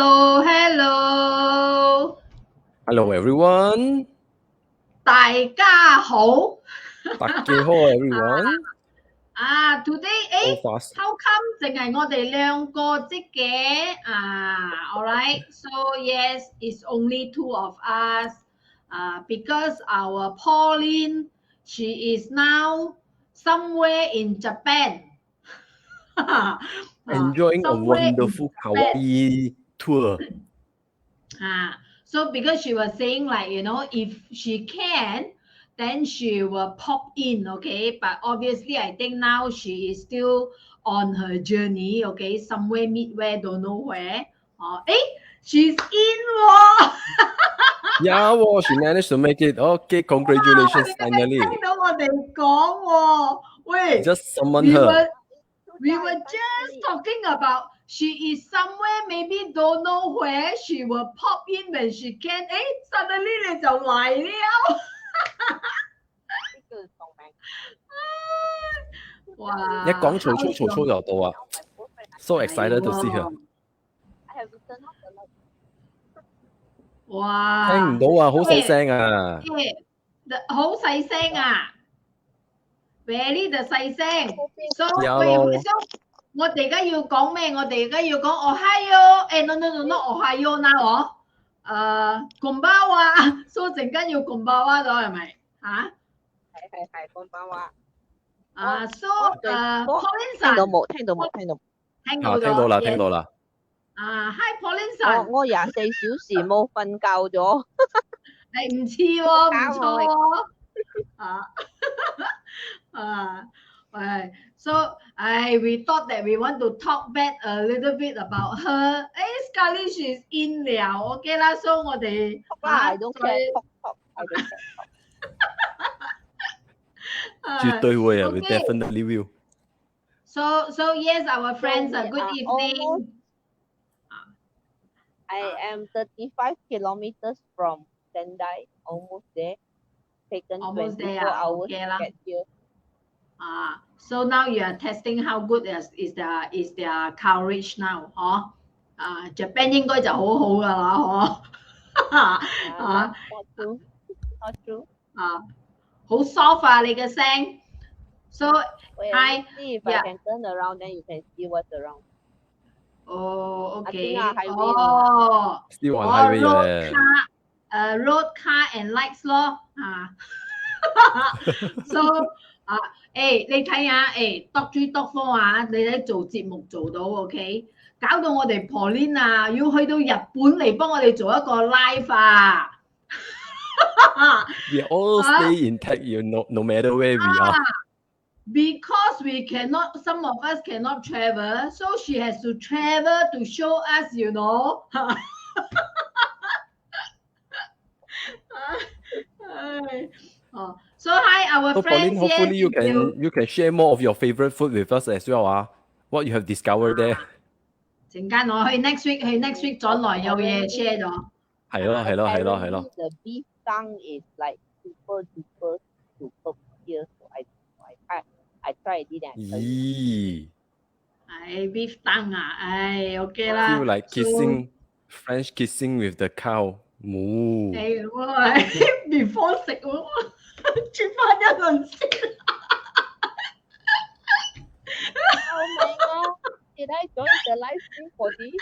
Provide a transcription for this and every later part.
Hello, hello. Hello everyone. 大家好。大家好 everyone. Today, So fast. how come 淨係我哋兩個啫嘅？Alright, so yes, it's only two of us. Because our Pauline, she is now somewhere in Japan. Enjoying a Somewhere in wonderful Japan. Hawaii tour. So because she was saying like, if she can, then she will pop in, okay? But obviously, I think now she is still on her journey, okay? Somewhere midway, don't know where. She's in. Yeah, well, she managed to make it. Okay, congratulations, finally. 聽到我哋講喎，喂 Just summon her. We were just talking about she is somewhere, maybe don't know where. She will pop in when she can. Suddenly 你就嚟了。哇！一講曹操又到啊 So excited to see her. 哇！聽唔到啊，好細聲啊。好細聲啊 ！Very 就細聲。So 我哋而家要講咩？我哋而家要講 Ohio，no Ohio now 貢巴哇 ，so 陣間要貢巴哇咗係咪？係貢巴哇。So Pauline 聽到冇？聽到啦。Hi Pauline 我24小時冇瞓覺咗。係唔似喎，唔錯喎。So we thought that we want to talk back a little bit about her. Scarly she's in 了 ，OK 啦。So 我哋絕對會啊 ，we definitely will. So yes, our friends, good evening. I am 35 kilometers from Sendai, almost there. Taken 24 hours to get here. So now you are testing how good is their coverage now, Japan 應該就好好㗎啦，Not true. 好 soft 啊你嘅聲。So hi. See if I can turn around, then you can see what's around. Oh, okay. Still on highway road car and lights 咯。So 你睇下篤豬篤科你喺做節目做到 OK， 搞到我哋 Pauline 要去到日本嚟幫我哋做一個 live We all stay intact, no matter where we are. Because we cannot, some of us cannot travel, so she has to travel to show us, So hi, our friends. Pauline, hopefully you can share more of your favorite food with us as well. What you have discovered there. 陣間我去 next week 咗來有嘢 share 咗。係咯。 The beef tongue is like super here, so I tried it and beef tongue OK 啦。Feel like French kissing with the cow. Before 食喎，轉翻一輪先。Oh my god! Did I join the live stream for this?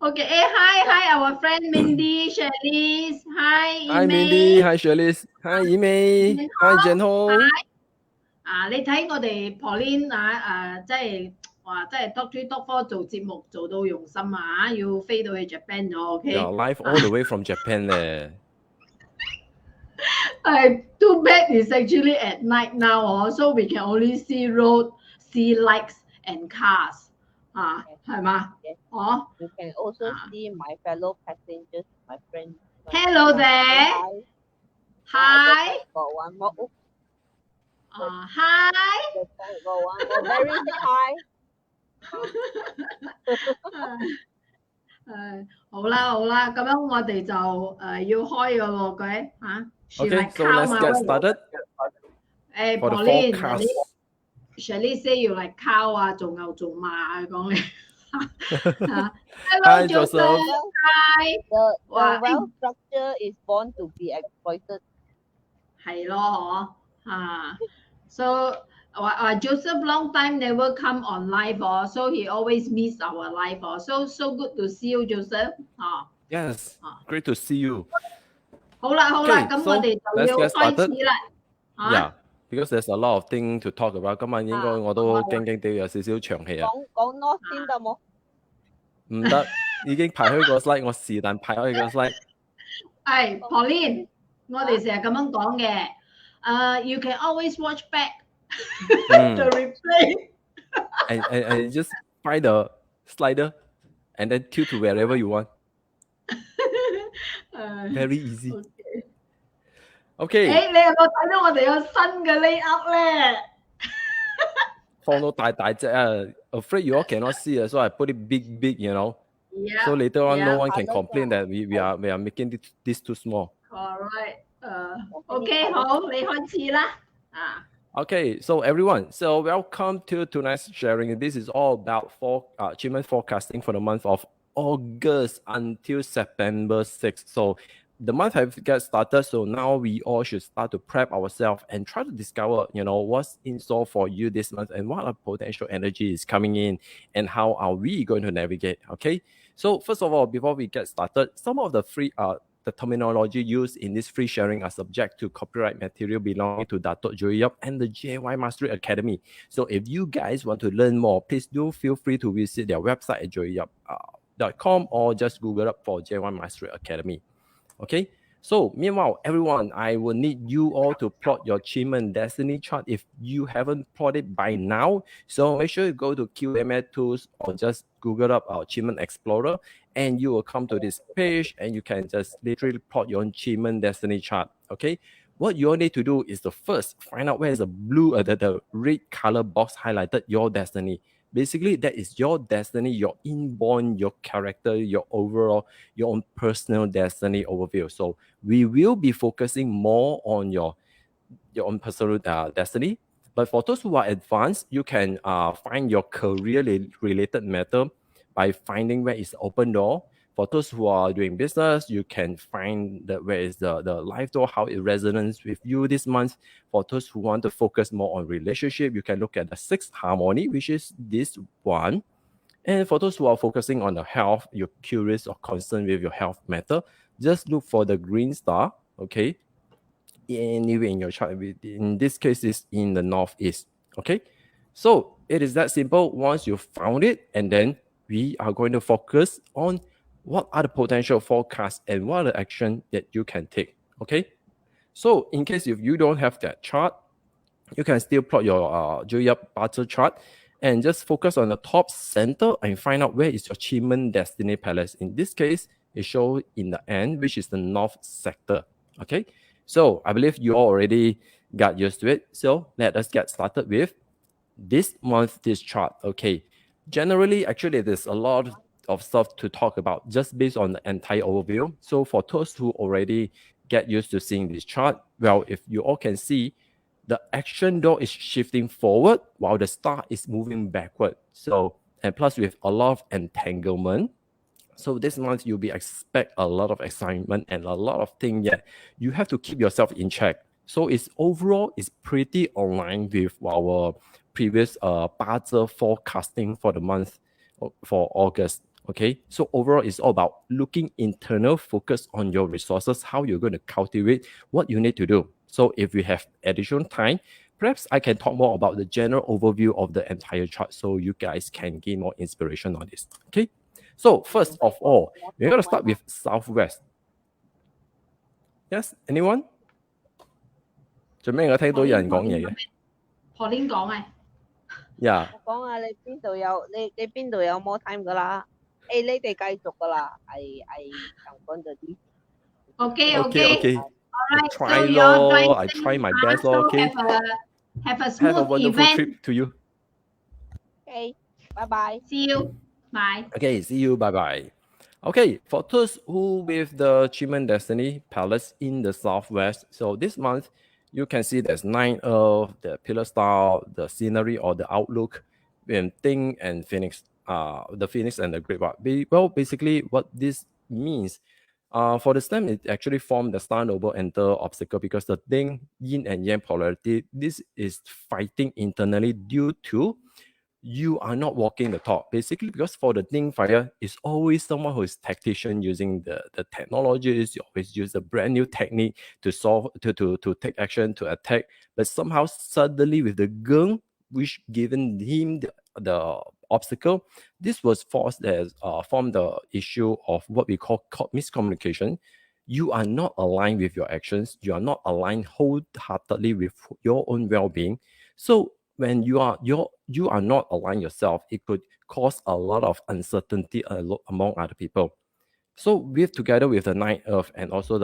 Okay, hi, our friend Mindy, Shirley. Hi, Hi Mindy, hi Shirley, hi Qimen, hi Jenho. 你睇我哋 Pauline 真係篤豬篤科做節目做到用心要飛到去 Japan 咗 ，OK？ Yeah, live all the way from Japan 咧。Too bad it's actually at night now, so we can only see road, see lights and cars. 係嘛？ You can also see my fellow passengers, my friends. Hello there. Hi. Got one more. Hi. Got one more. Very hi. 好啦，咁樣我哋就要開個咯，各位Okay, so let's get started. For the forecast. Shirley say you like cow 做牛做馬講你。Hello, Hi, Joseph. Joseph. Hi. The Wow. wealth structure is born to be exploited. 係咯，嗬。So Joseph long time never come on live, so he always miss our live, so good to see you, Joseph. Yes, great to see you. 好啦，Okay, 咁 so 我哋就 let's 要 get 開 started. 始啦。Yeah, because there's a lot of things to talk about. 今晚應該我都驚驚地有少少長氣啊。講 North 先得冇？唔得，已經排開個 slide，我是但排開個 slide。係 Pauline，我哋成日咁樣講嘅。You can always watch back the replay. and just find the slider and then tilt to wherever you want. Very easy. Okay. 你有冇睇到我哋有新嘅 layout 咧？放到大大隻啊 ！Afraid you all cannot see, so I put it big, you know. Yeah, So later on, no yeah. one can complain that we are making this too small. Alright. OK， 好，你開始啦。Okay, so everyone, so welcome to tonight's sharing. This is all about Qimen forecasting for the month of August until September 6th. So the month has got started, so now we all should start to prep ourselves and try to discover, what's in store for you this month and what potential energy is coming in and how are we going to navigate. Okay, so first of all, before we get started, some of the the terminology used in this free sharing are subject to copyright material belonging to Datuk Joey Yap and the JY Mastery Academy. So if you guys want to learn more, please do feel free to visit their website at joeyyap.com or just Google up for JY Mastery Academy. Okay, so meanwhile, everyone, I will need you all to plot your Qimen Destiny chart if you haven't plotted by now. So make sure you go to QMA Tools or just Google up our Qimen Explorer and you will come to this page and you can just literally plot your own Qimen Destiny chart. Okay, what you all need to do is to first find out where is the the red color box highlighted your destiny. Basically, that is your destiny, your inborn, your character, your overall, your own personal destiny overview. So we will be focusing more on your own personal destiny. But for those who are advanced, you can find your career-related matter by finding where is the open door. For those who are doing business, you can find where is the life door, how it resonates with you this month. For those who want to focus more on relationship, you can look at the sixth harmony, which is this one. And for those who are focusing on the health, you're curious or concerned with your health matter, just look for the green star, okay? Anywhere in your chart, in this case, is in the northeast, okay? So it is that simple. Once you found it, and then we are going to focus on what are the potential forecasts and what are the action that you can take, okay? So in case if you don't have that chart, you can still plot your Joey Yap Barter chart and just focus on the top center and find out where is your Qimen Destiny Palace. In this case, it shows in the end, which is the north sector, okay? So I believe you already got used to it. So let us get started with this chart, okay? Generally, actually, there's a lot of stuff to talk about just based on the entire overview. So for those who already get used to seeing this chart, well, if you all can see, the action door is shifting forward while the star is moving backward. So, and plus with a lot of entanglement. So this month you'll be expect a lot of excitement and a lot of things. Yeah, you have to keep yourself in check. So it's overall is pretty aligned with our previous Bazi forecasting for the month for August. Okay, so overall it's all about looking internal, focus on your resources, how you're going to cultivate what you need to do. So if we have additional time, perhaps I can talk more about the general overview of the entire chart so you guys can gain more inspiration on this. Okay. So first of all, we're going to start with Southwest. Yes, anyone? 做咩我聽到有人講嘢嘅 Pauline 講啊。Yeah. 我講啊，你邊度有 more time 噶啦？你哋繼續噶啦。I'm going to do. Okay. Okay. Alright. Try So you're lor. going I try my best so okay. Have a Have a smooth wonderful event. trip to you. Okay. Bye bye. See you. Bye. Okay, see you. Bye-bye. Okay, for those who with the Qimen Destiny Palace in the Southwest, so this month, you can see there's 9 of the pillar star, the scenery or the outlook, Ting and Phoenix. the phoenix and the grape. Well, basically, what this means, for the stem, it actually formed the star noble enter obstacle because the thing yin and yang polarity, this is fighting internally due to you are not walking the talk. Basically, because for the Ding Fire, is always someone who is tactician using the technologies. You always use a brand new technique to solve, to take action, to attack. But somehow, suddenly with the gun, which given him the obstacle, this was forced as from the issue of what we call miscommunication. You are not aligned with your actions. You are not aligned wholeheartedly with your own well-being. So when you are not aligned yourself, it could cause a lot of uncertainty among other people. So with together with the Ninth Earth and also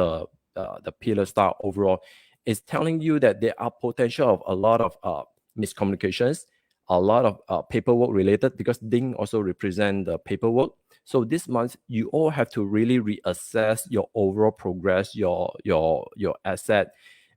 the Pillar Star overall, is telling you that there are potential of a lot of miscommunications, a lot of paperwork related, because Ding also represent the paperwork. So this month you all have to really reassess your overall progress, your asset,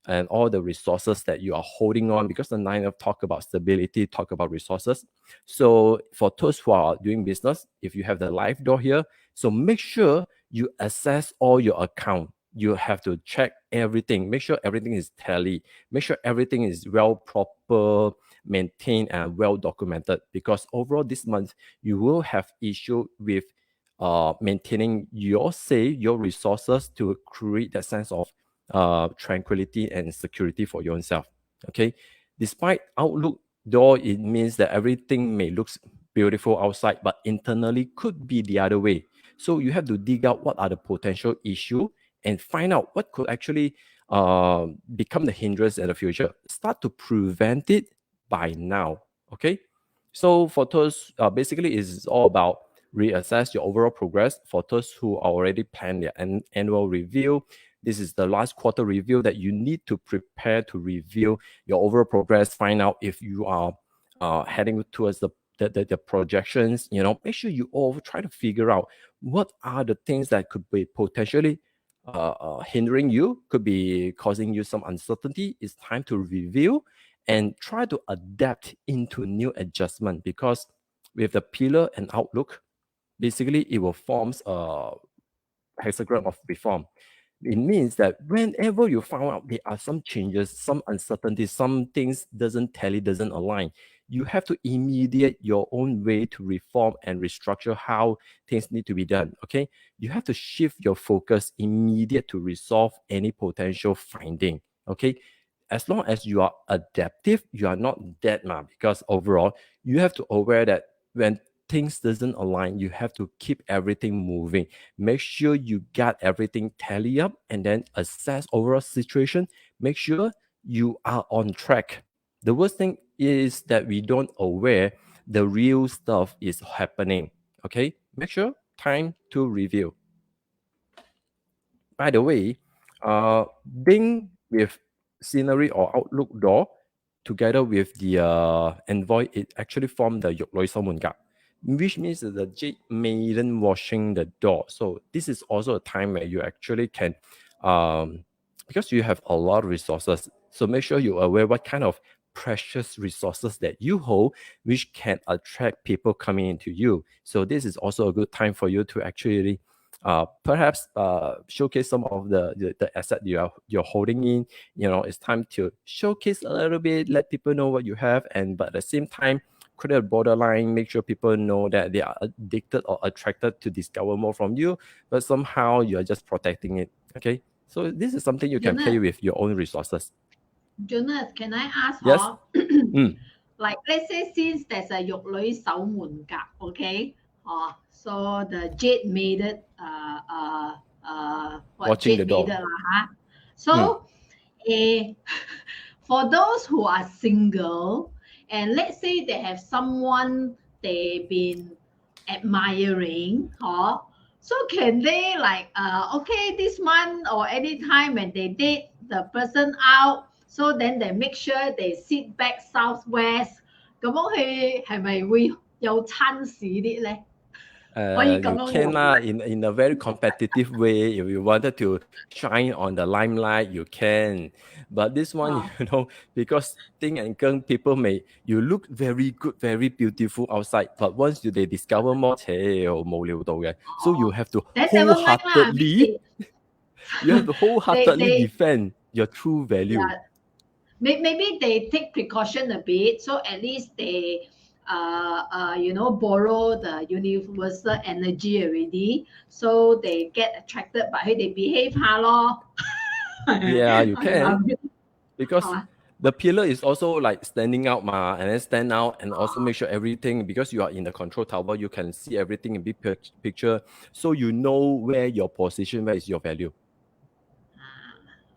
and all the resources that you are holding on, because the Nine of talk about stability, talk about resources. So for those who are doing business, if you have the life door here, so make sure you assess all your account. You have to check everything, make sure everything is tally, make sure everything is well proper maintained and well documented, because overall this month you will have issue with maintaining your resources to create that sense of tranquility and security for yourself. Okay, despite outlook, though it means that everything may look beautiful outside, but internally could be the other way. So you have to dig out what are the potential issue and find out what could actually become the hindrance in the future. Start to prevent it by now. Okay, so for those, basically is all about reassess your overall progress. For those who already planned their annual review, this is the last quarter review that you need to prepare to review your overall progress, find out if you are heading towards the projections. Make sure you all try to figure out what are the things that could be potentially hindering you, could be causing you some uncertainty. It's time to review and try to adapt into new adjustment, because with the pillar and outlook, basically it will form a hexagram of reform. It means that whenever you found out there are some changes, some uncertainties, some things doesn't tally, doesn't align, you have to immediate your own way to reform and restructure how things need to be done. Okay, you have to shift your focus immediate to resolve any potential finding. Okay, as long as you are adaptive, you are not dead man, because overall you have to aware that when things doesn't align, you have to keep everything moving. Make sure you got everything tally up and then assess overall situation. Make sure you are on track. The worst thing is that we don't aware the real stuff is happening. Okay, make sure time to review. By the way, Bing with scenery or outlook door together with the envoy, it actually formed the Yok Loi Sau Gap, which means that the Jade Maiden washing the door. So this is also a time where you actually can, because you have a lot of resources, so make sure you're aware what kind of precious resources that you hold, which can attract people coming into you. So this is also a good time for you to actually perhaps showcase some of the asset you're holding in. It's time to showcase a little bit, let people know what you have, but at the same time create a borderline, make sure people know that they are addicted or attracted to discover more from you, but somehow you're just protecting it. Okay, so this is something you can play with your own resources. Jonas, can I ask? Yes. Like, let's say since there's a Yok Loi Sau Gap, okay? So the Jade Maiden, Watching the door. Maiden, So, for those who are single, and let's say they have someone they've been admiring, so can they like, okay, this month or any time when they date the person out, so then they make sure they sit back southwest，咁樣佢係咪會有親事啲咧？ You can in a very competitive way. If you wanted to shine on the limelight, you can. But this one, because Ting and Keng people you look very good, very beautiful outside, but once they discover more, so you have to wholeheartedly defend your true value. Yeah. Maybe they take precaution a bit, so at least they borrow the universal energy already, so they get attracted by how they behave, Yeah, you can, because the pillar is also like standing out, and then stand out and also make sure everything, because you are in the control tower, you can see everything in big picture, so you know where your position, where is your value.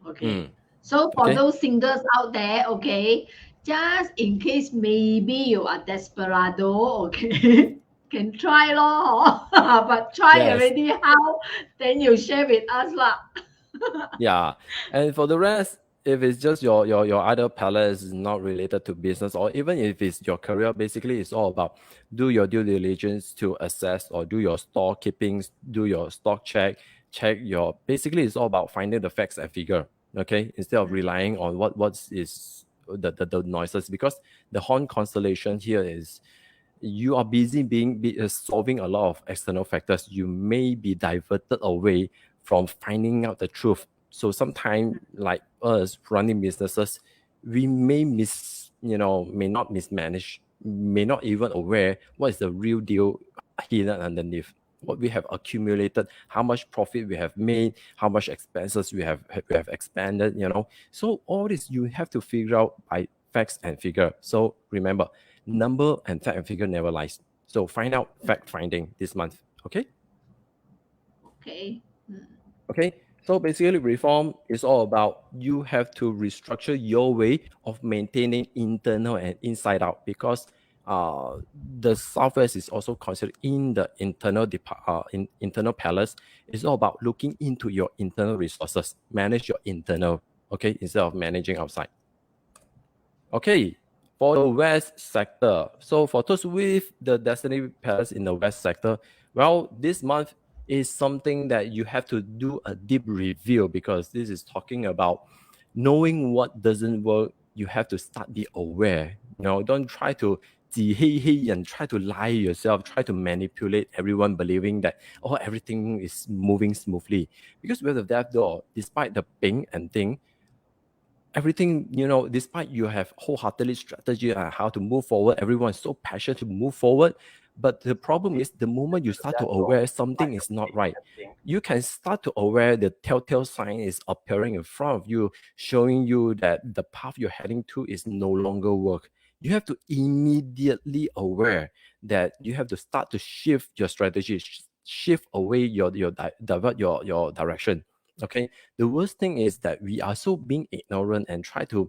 Okay. So for those singles out there, okay, just in case maybe you are desperado, okay, can try but try already how, then you share with us lah. Yeah, and for the rest, if it's just your other palace is not related to business, or even if it's your career, basically it's all about do your due diligence to assess or do your store keepings, do your stock check your, basically it's all about finding the facts and figure, okay, instead of relying on what is the noises, because the horn constellation here is you are busy solving a lot of external factors. You may be diverted away from finding out the truth. So sometimes, like us running businesses, we may not mismanage, may not even aware what is the real deal hidden underneath, what we have accumulated, how much profit we have made, how much expenses we have expanded, So all this you have to figure out by facts and figure. So remember, number and fact and figure never lies. So find out fact finding this month. Okay? Okay. Okay. So basically, reform is all about you have to restructure your way of maintaining internal and inside out, because the Southwest is also considered in the internal palace. It's all about looking into your internal resources, manage your internal, okay, instead of managing outside. Okay, for the West sector. So for those with the Destiny Palace in the West sector, well, this month is something that you have to do a deep review, because this is talking about knowing what doesn't work. You have to start be aware. Don't try to and try to lie yourself, try to manipulate everyone believing that everything is moving smoothly. Because with the death door, despite the ping and thing, everything, despite you have wholeheartedly strategy on how to move forward, everyone is so passionate to move forward. But the problem is, the moment you start to aware something is not right, you can start to aware the telltale sign is appearing in front of you, showing you that the path you're heading to is no longer work. You have to immediately aware that you have to start to shift your strategy, shift away divert your direction. Okay, the worst thing is that we are so being ignorant and try to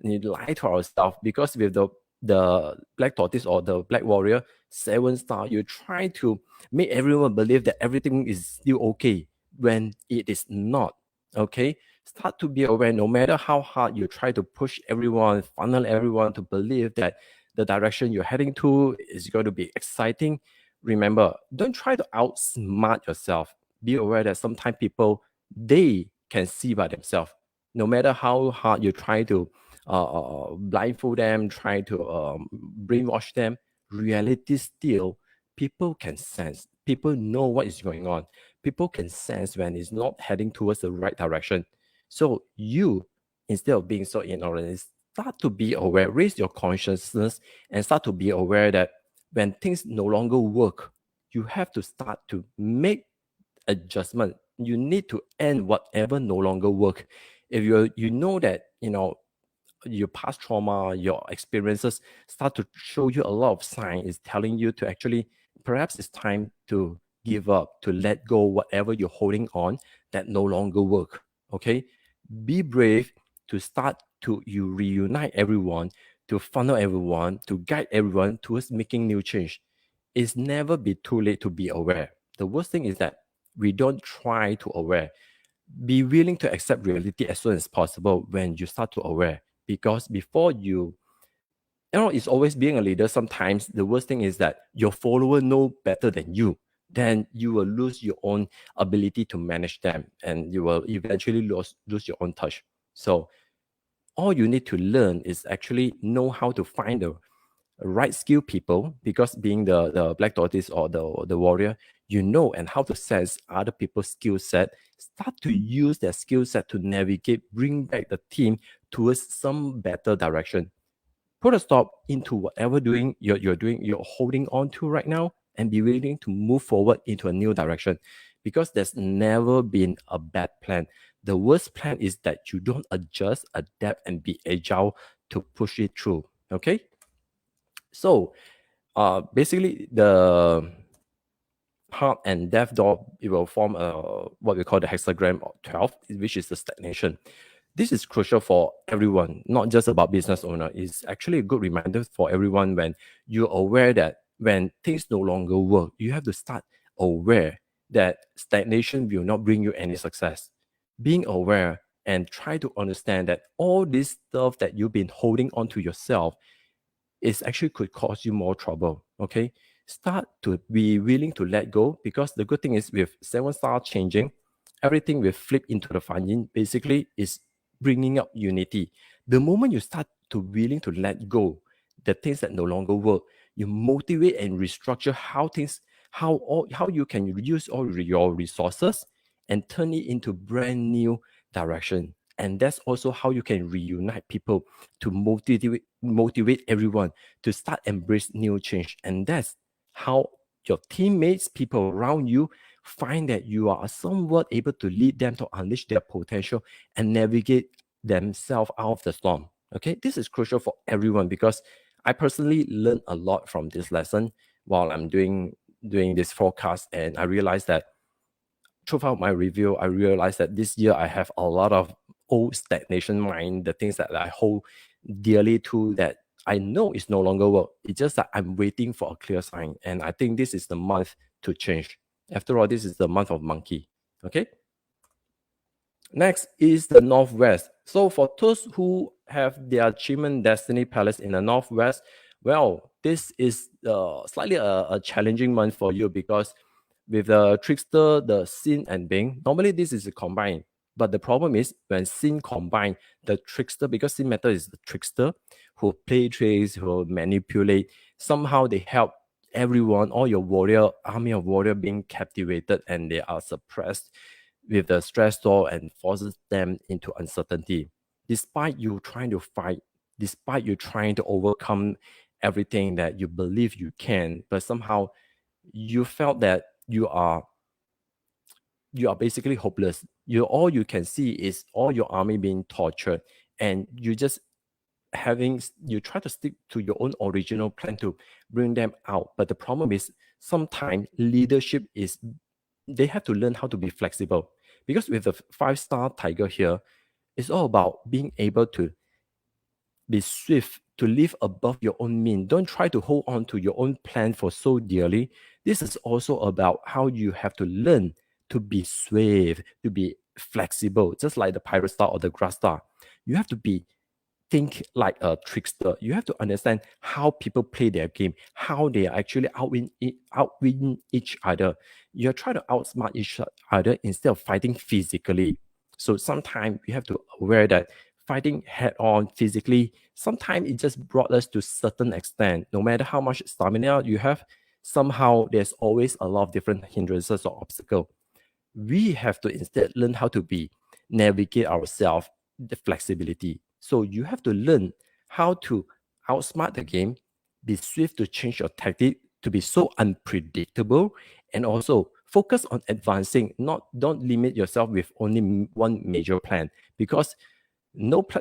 lie to ourselves, because with the black tortoise or the black warrior 7-star, you try to make everyone believe that everything is still okay when it is not. Okay, start to be aware. No matter how hard you try to push everyone, funnel everyone to believe that the direction you're heading to is going to be exciting, remember, don't try to outsmart yourself. Be aware that sometimes people, they can see by themselves. No matter how hard you try to blindfold them, try to brainwash them, reality still, people can sense. People know what is going on. People can sense when it's not heading towards the right direction. So you, instead of being so ignorant, start to be aware, raise your consciousness, and start to be aware that when things no longer work, you have to start to make adjustment. You need to end whatever no longer work. If you know that your past trauma, your experiences start to show you a lot of signs, is telling you to actually perhaps it's time to give up, to let go whatever you're holding on that no longer work. Okay, be brave to start to reunite everyone, to funnel everyone, to guide everyone towards making new change. It's never be too late to be aware. The worst thing is that we don't try to aware. Be willing to accept reality as soon as possible when you start to aware, because before it's always being a leader. Sometimes the worst thing is that your follower know better than you. then you will lose your own ability to manage them, and you will eventually lose your own touch. So all you need to learn is actually know how to find the right skill people, because being the black tortoise or the warrior, you know, and how to sense other people's skill set, start to use their skill set to navigate, bring back the team towards some better direction. Put a stop into whatever you're holding on to right now, and be willing to move forward into a new direction, because there's never been a bad plan. The worst plan is that you don't adjust, adapt, and be agile to push it through. Okay, so basically the heart and death door, it will form what we call the hexagram of 12, which is the stagnation. This is crucial for everyone, not just about business owner. It's actually a good reminder for everyone when you're aware that when things no longer work, you have to start aware that stagnation will not bring you any success. Being aware and try to understand that all this stuff that you've been holding on to yourself is actually could cause you more trouble. Okay, start to be willing to let go, because the good thing is with 7 star changing, everything will flip into the fan yin. Basically, is bringing up unity. The moment you start to willing to let go the things that no longer work, you motivate and restructure how you can use all your resources and turn it into brand new direction. And that's also how you can reunite people, to motivate everyone to start embrace new change. And that's how your teammates, people around you, find that you are somewhat able to lead them to unleash their potential and navigate themselves out of the storm. Okay, this is crucial for everyone, because I personally learned a lot from this lesson while I'm doing this forecast, and I realized that throughout my review, I realized that this year I have a lot of old stagnation mind, the things that I hold dearly to that I know is no longer work. It's just that I'm waiting for a clear sign. And I think this is the month to change. After all, this is the month of monkey. Okay. Next is the Northwest. So for those who have their Qimen Destiny Palace in the Northwest, well, this is slightly a challenging month for you, because with the Trickster, the Sin, and Bing, normally this is combined. But the problem is when Sin combine the Trickster, because Sin Matter is the Trickster who play tricks, who manipulate, somehow they help everyone, all your warrior, army of warrior being captivated, and they are suppressed with the stressor and forces them into uncertainty. Despite you trying to fight, despite you trying to overcome everything that you believe you can, but somehow you felt that you are basically hopeless. All you can see is all your army being tortured, and you just you try to stick to your own original plan to bring them out. But the problem is sometimes leadership is they have to learn how to be flexible, because with the 5-star tiger here, it's all about being able to be swift, to live above your own mean. Don't try to hold on to your own plan for so dearly. This is also about how you have to learn to be swift, to be flexible, just like the pirate star or the grass star. You have to think like a trickster. You have to understand how people play their game, how they actually outwin each other. You're trying to outsmart each other instead of fighting physically. So sometimes we have to aware that fighting head on physically, sometimes it just brought us to certain extent. No matter how much stamina you have, somehow there's always a lot of different hindrances or obstacles. We have to instead learn how to navigate ourselves, the flexibility. So you have to learn how to outsmart the game, be swift to change your tactic, to be so unpredictable, and also focus on advancing. Don't limit yourself with only one major plan, because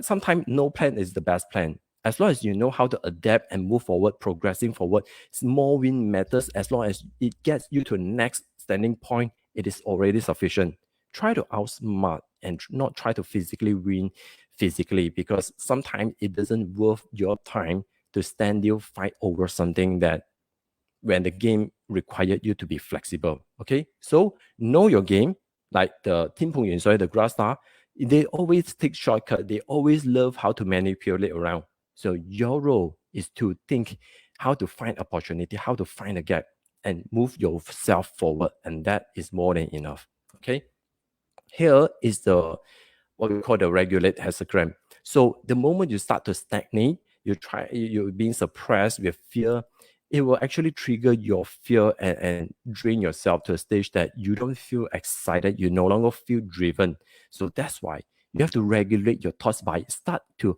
sometimes no plan is the best plan. As long as you know how to adapt and move forward, progressing forward, small win matters. As long as it gets you to the next standing point, it is already sufficient. Try to outsmart and not try to physically win physically, because sometimes it doesn't worth your time to stand there fight over something that when the game required you to be flexible. Okay, so know your game, like the Tim Pung Yuan, the grass star. They always take shortcut. They always love how to manipulate around. So your role is to think how to find opportunity, how to find a gap. and move yourself forward, and that is more than enough. Okay, here is the what we call the regulate hexagram. So the moment you start to stagnate, you're being suppressed with fear, it will actually trigger your fear and drain yourself to a stage that you don't feel excited, you no longer feel driven. So that's why you have to regulate your thoughts by start to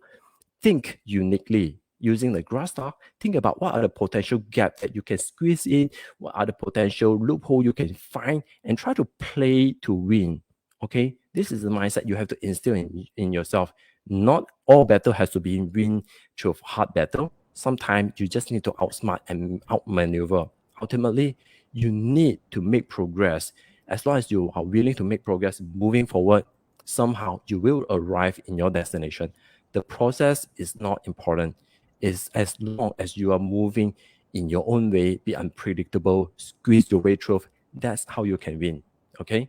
think uniquely using the grass star. Think about what are the potential gaps that you can squeeze in, what are the potential loophole you can find, and try to play to win. Okay, this is the mindset you have to instill in yourself. Not all battle has to be win through hard battle. Sometimes you just need to outsmart and outmaneuver. Ultimately, you need to make progress. As long as you are willing to make progress moving forward, somehow you will arrive in your destination. The process is not important. It's as long as you are moving in your own way, be unpredictable, squeeze your way through. That's how you can win. Okay.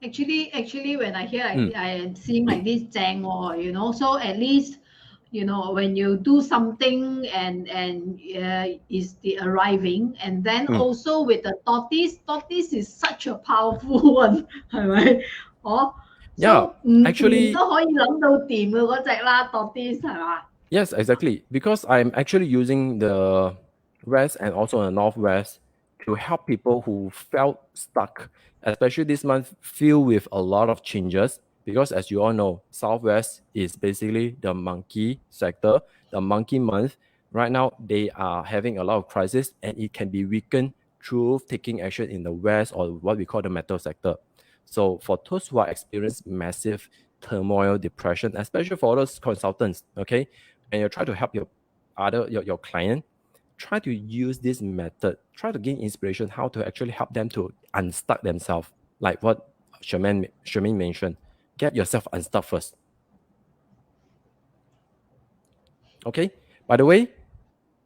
Actually, when I hear I am seeing like this Zhang, so at least, when you do something and is the arriving, and then also with the tortoise is such a powerful one, 係咪？哦 Yeah, ，so 唔掂 actually, 都可以諗到掂嘅嗰隻啦，tortoise 係嘛？ yes, exactly. Because I'm actually using the west and also the northwest to help people who felt stuck, especially this month filled with a lot of changes. Because as you all know, southwest is basically the monkey sector, the monkey month. Right now, they are having a lot of crisis, and it can be weakened through taking action in the west or what we call the metal sector. So for those who are experiencing massive turmoil, depression, especially for those consultants, okay, and you try to help your client, try to use this method, try to gain inspiration how to actually help them to unstuck themselves, like what Qimen mentioned. Get yourself unstuck first. Okay, by the way,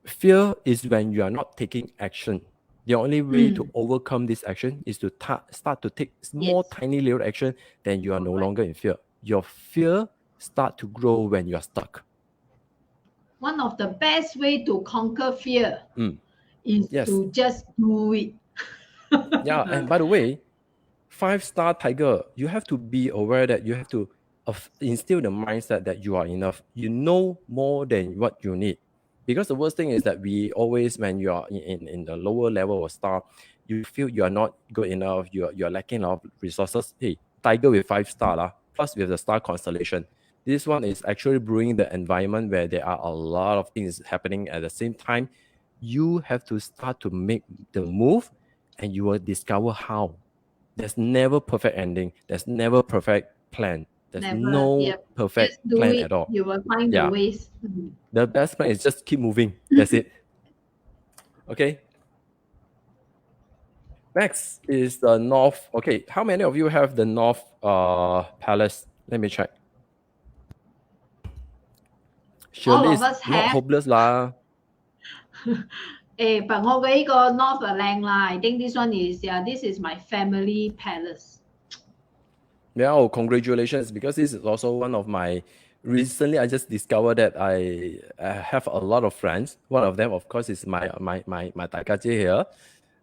fear is when you are not taking action. The only way to overcome this action is to start to take small, tiny little action, then you are no longer in fear. Your fear start to grow when you are stuck. One of the best way to conquer fear is Yes. to just do it. Yeah, and by the way, 5-star tiger, you have to be aware that you have to instill the mindset that you are enough. You know more than what you need. Because the worst thing is that we always, when you are in the lower level of star, you feel you are not good enough, you're lacking of resources. Hey, tiger with 5-star, plus with the star constellation. This one is actually brewing the environment where there are a lot of things happening at the same time. You have to start to make the move, and you will discover how. There's never perfect ending. There's never perfect plan. There's no perfect just do plan it. at all. You will find the ways. The best plan is just keep moving. That's it. Okay. Next is the North. Okay, how many of you have the North Palace? Let me check. All Surely of us it's not have. hopeless lah. But 我嘅呢個 North 靚啦 I think this one is this is my family palace. Yeah, oh, congratulations, because this is also one of my. Recently, I just discovered that I have a lot of friends. One of them, of course, is my Takaji here,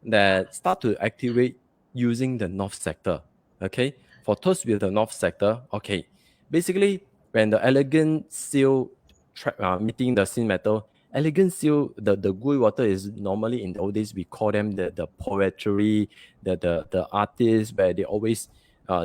that start to activate using the North sector. Okay, for those with the North sector, okay, basically when the elegant seal meeting the sin metal, elegant seal, the gui water is normally in the old days we call them the poetry, the artists where they always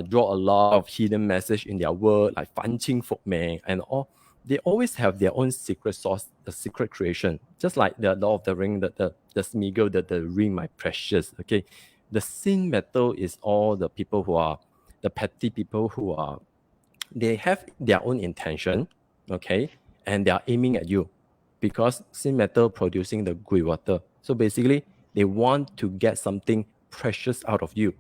draw a lot of hidden message in their word, like Fan Qing Fok Meng and all. They always have their own secret sauce, the secret creation. Just like the Lord of the Ring, the Smeagol, the ring, my precious. Okay. The sin metal is all the people who are the petty people who are, they have their own intention, okay, and they are aiming at you because sin metal producing the gui water. So basically, they want to get something precious out of you.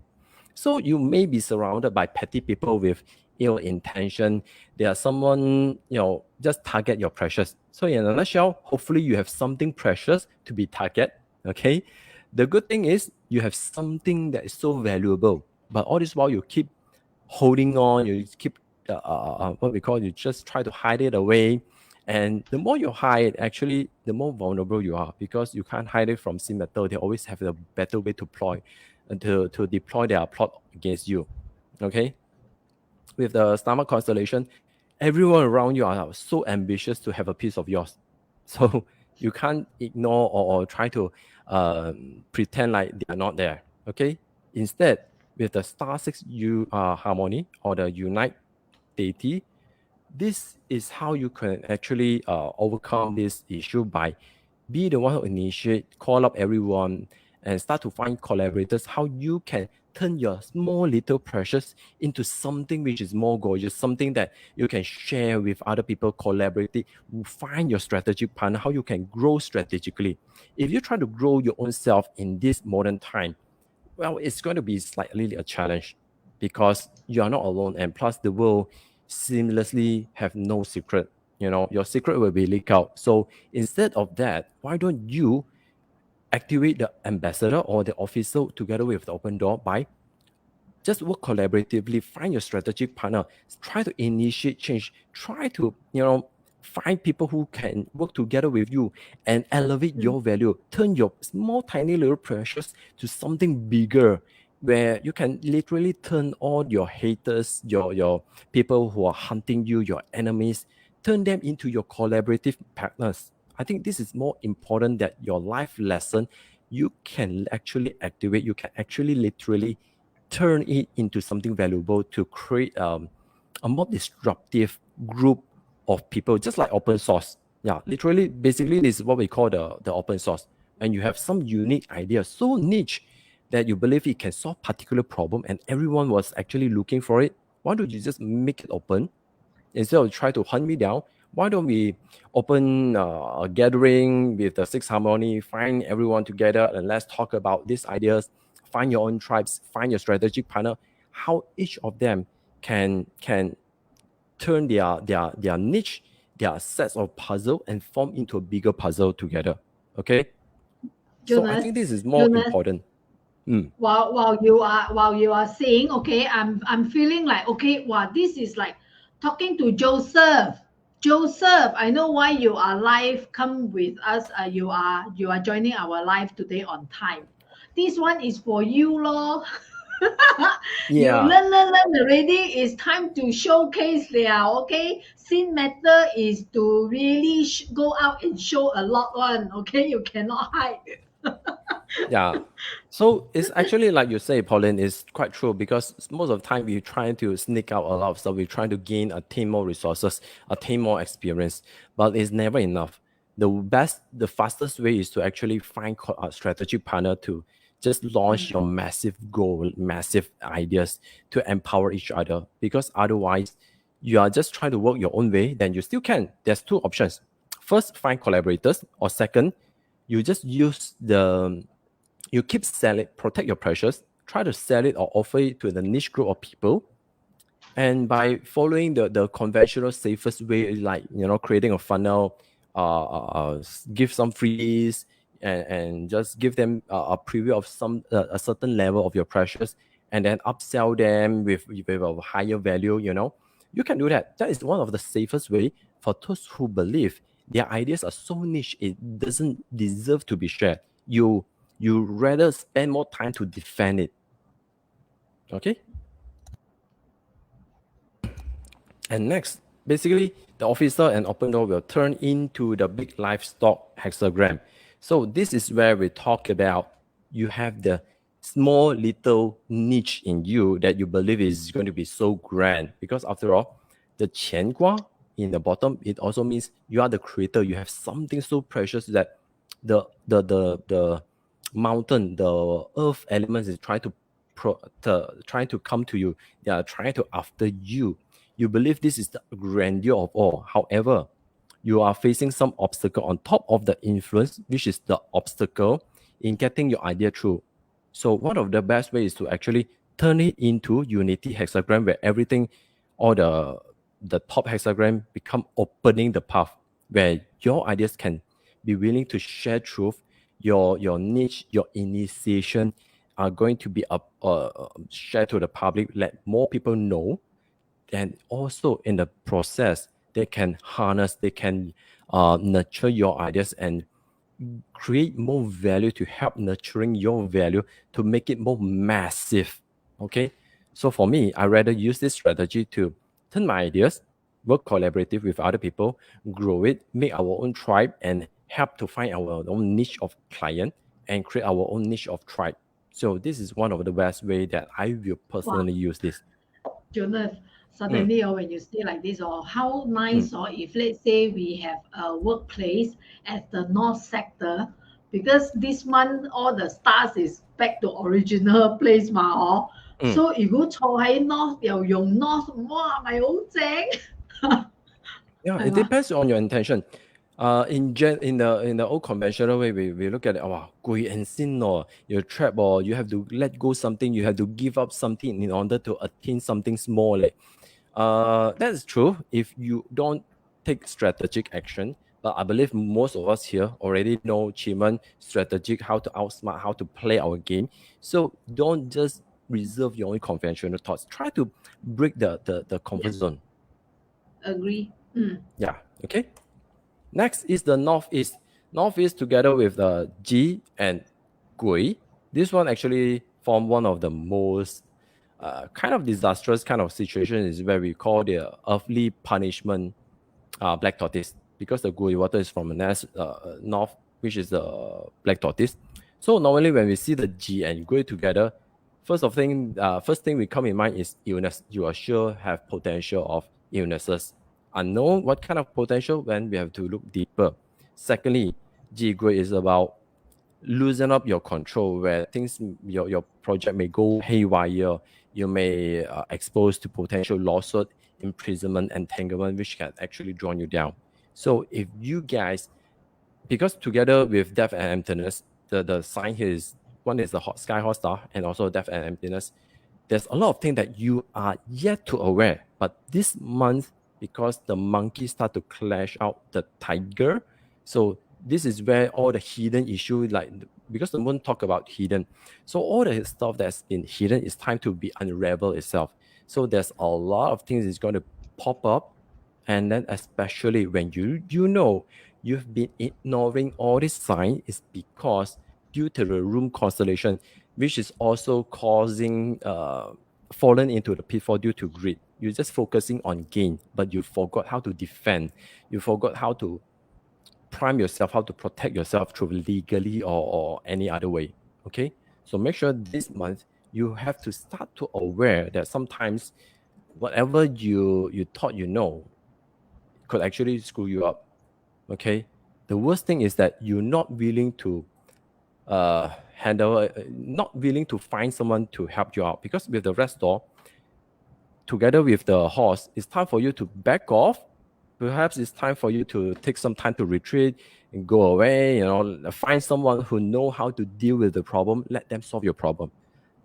So you may be surrounded by petty people with ill intention. There are someone, just target your precious. So in a nutshell, hopefully you have something precious to be target. Okay. The good thing is you have something that is so valuable, but all this while you keep holding on, you keep what we call, you just try to hide it away, And the more you hide, actually, the more vulnerable you are, because you can't hide it from Sept Metal. They always have a better way to deploy their plot against you. Okay? With the Stomach constellation, everyone around you are so ambitious to have a piece of yours. So you can't ignore or try to pretend like they are not there. Okay? Instead, with the Star 6 harmony or the Unite deity, this is how you can actually overcome this issue by be the one who initiate, call up everyone, and start to find collaborators. How you can turn your small little precious into something which is more gorgeous, something that you can share with other people, collaborate, find your strategic partner, how you can grow strategically. If you try to grow your own self in this modern time, well, it's going to be slightly a challenge because you are not alone, and plus the world seamlessly have no secret. Your secret will be leaked out. So instead of that, why don't you activate the ambassador or the officer together with the open door by just work collaboratively, find your strategic partner, try to initiate change, try to, find people who can work together with you and elevate your value, turn your small, tiny little precious to something bigger, where you can literally turn all your haters, your people who are hunting you, your enemies, turn them into your collaborative partners. I think this is more important that your life lesson you can actually activate, you can actually literally turn it into something valuable to create a more disruptive group of people, just like open source. Yeah, literally, basically, this is what we call the open source. And you have some unique idea, so niche that you believe it can solve particular problem, and everyone was actually looking for it. Why don't you just make it open instead of try to hunt me down? Why don't we open a gathering with the Six Harmony, find everyone together, and let's talk about these ideas, find your own tribes, find your strategic partner, how each of them can turn their niche, their sets of puzzle, and form into a bigger puzzle together. Okay? So I think this is more important. While you are saying, okay, I'm feeling like, okay, wow, this is like talking to Joseph. Joseph, I know why you are live. Come with us. You are joining our live today on time. This one is for you, lor. You Yeah. learn already. It's time to showcase there. Okay, sin matter is to really go out and show a lot one. Okay, you cannot hide. Yeah. So it's actually like you say, Pauline, is quite true, because most of the time we're trying to sneak out a lot of stuff. We're trying to gain, attain more resources, attain more experience, but it's never enough. The fastest way is to actually find a strategic partner to just launch your massive goal, massive ideas to empower each other. Because otherwise, you are just trying to work your own way, then you still can. There's two options. First, find collaborators, or second, you just use you keep selling, protect your precious, try to sell it or offer it to the niche group of people. And by following the conventional safest way, like, creating a funnel, give some freebies, and just give them a preview of a certain level of your precious, and then upsell them with a higher value, you can do that. That is one of the safest way for those who believe their ideas are so niche it doesn't deserve to be shared. You rather spend more time to defend it. Okay? And next, basically, the officer and open door will turn into the big livestock hexagram. So this is where we talk about you have the small little niche in you that you believe is going to be so grand. Because after all, the qiangua in the bottom, it also means you are the creator. You have something so precious that the mountain, the earth elements is trying to come to you. They are trying to after you. You believe this is the grandeur of all. However, you are facing some obstacle on top of the influence, which is the obstacle in getting your idea through. So one of the best ways is to actually turn it into unity hexagram, where everything, all the top hexagram become opening the path, where your ideas can be willing to share truth. Your niche, your initiation are going to be shared to the public, let more people know. And also in the process, they can harness, they can nurture your ideas and create more value to help nurturing your value to make it more massive. Okay, so for me, I rather use this strategy to turn my ideas, work collaborative with other people, grow it, make our own tribe, and help to find our own niche of client and create our own niche of tribe. So this is one of the best way that I will personally use this. Jonas, Mm, suddenly when you say like this, or how mm, nice, or if let's say we have a workplace at the north sector, because this month all the stars is back to original place嘛，哦 mm. ，so 如果坐喺 north 又用 north，哇，咪好正，Yeah, 係 it 嘛？ depends on your intention. In the old conventional way, we look at it, wow, 贵 and sin or you're trapped or you have to let go something, you have to give up something in order to attain something small. That is true if you don't take strategic action. But I believe most of us here already know Qimen strategic, how to outsmart, how to play our game. So don't just reserve your own conventional thoughts. Try to break the comfort Yes, zone. agree. Yeah. Okay. Next is the northeast. Northeast together with the Ji and Gui. This one actually form one of the most kind of disastrous kind of situation is where we call the earthly punishment black tortoise because the Gui water is from the north, which is the black tortoise. So normally when we see the Ji and Gui together, first thing we come in mind is illness. You are sure have potential of illnesses. Unknown what kind of potential when we have to look deeper. Secondly, Ji Gui is about loosen up your control where things your project may go haywire. You may expose to potential lawsuit, imprisonment, entanglement, which can actually draw you down. So if you guys, because together with death and emptiness, the sign here is one is the hot sky hot star and also death and emptiness. There's a lot of things that you are yet to aware, but this month because the monkey start to clash out the tiger, so this is where all the hidden issue like because the moon talk about hidden, so all the stuff that's been hidden is time to be unravel itself. So there's a lot of things is going to pop up, and then especially when you know you've been ignoring all this sign is because due to the room constellation, which is also causing fallen into the pitfall due to greed. You're just focusing on gain, but you forgot how to defend. You forgot how to prime yourself, how to protect yourself through legally or any other way. Okay, so make sure this month you have to start to aware that sometimes whatever you thought you know could actually screw you up. Okay, the worst thing is that you're not willing to not willing to find someone to help you out, because with the rest door together with the horse, it's time for you to back off. Perhaps it's time for you to take some time to retreat and go away, find someone who know how to deal with the problem. Let them solve your problem.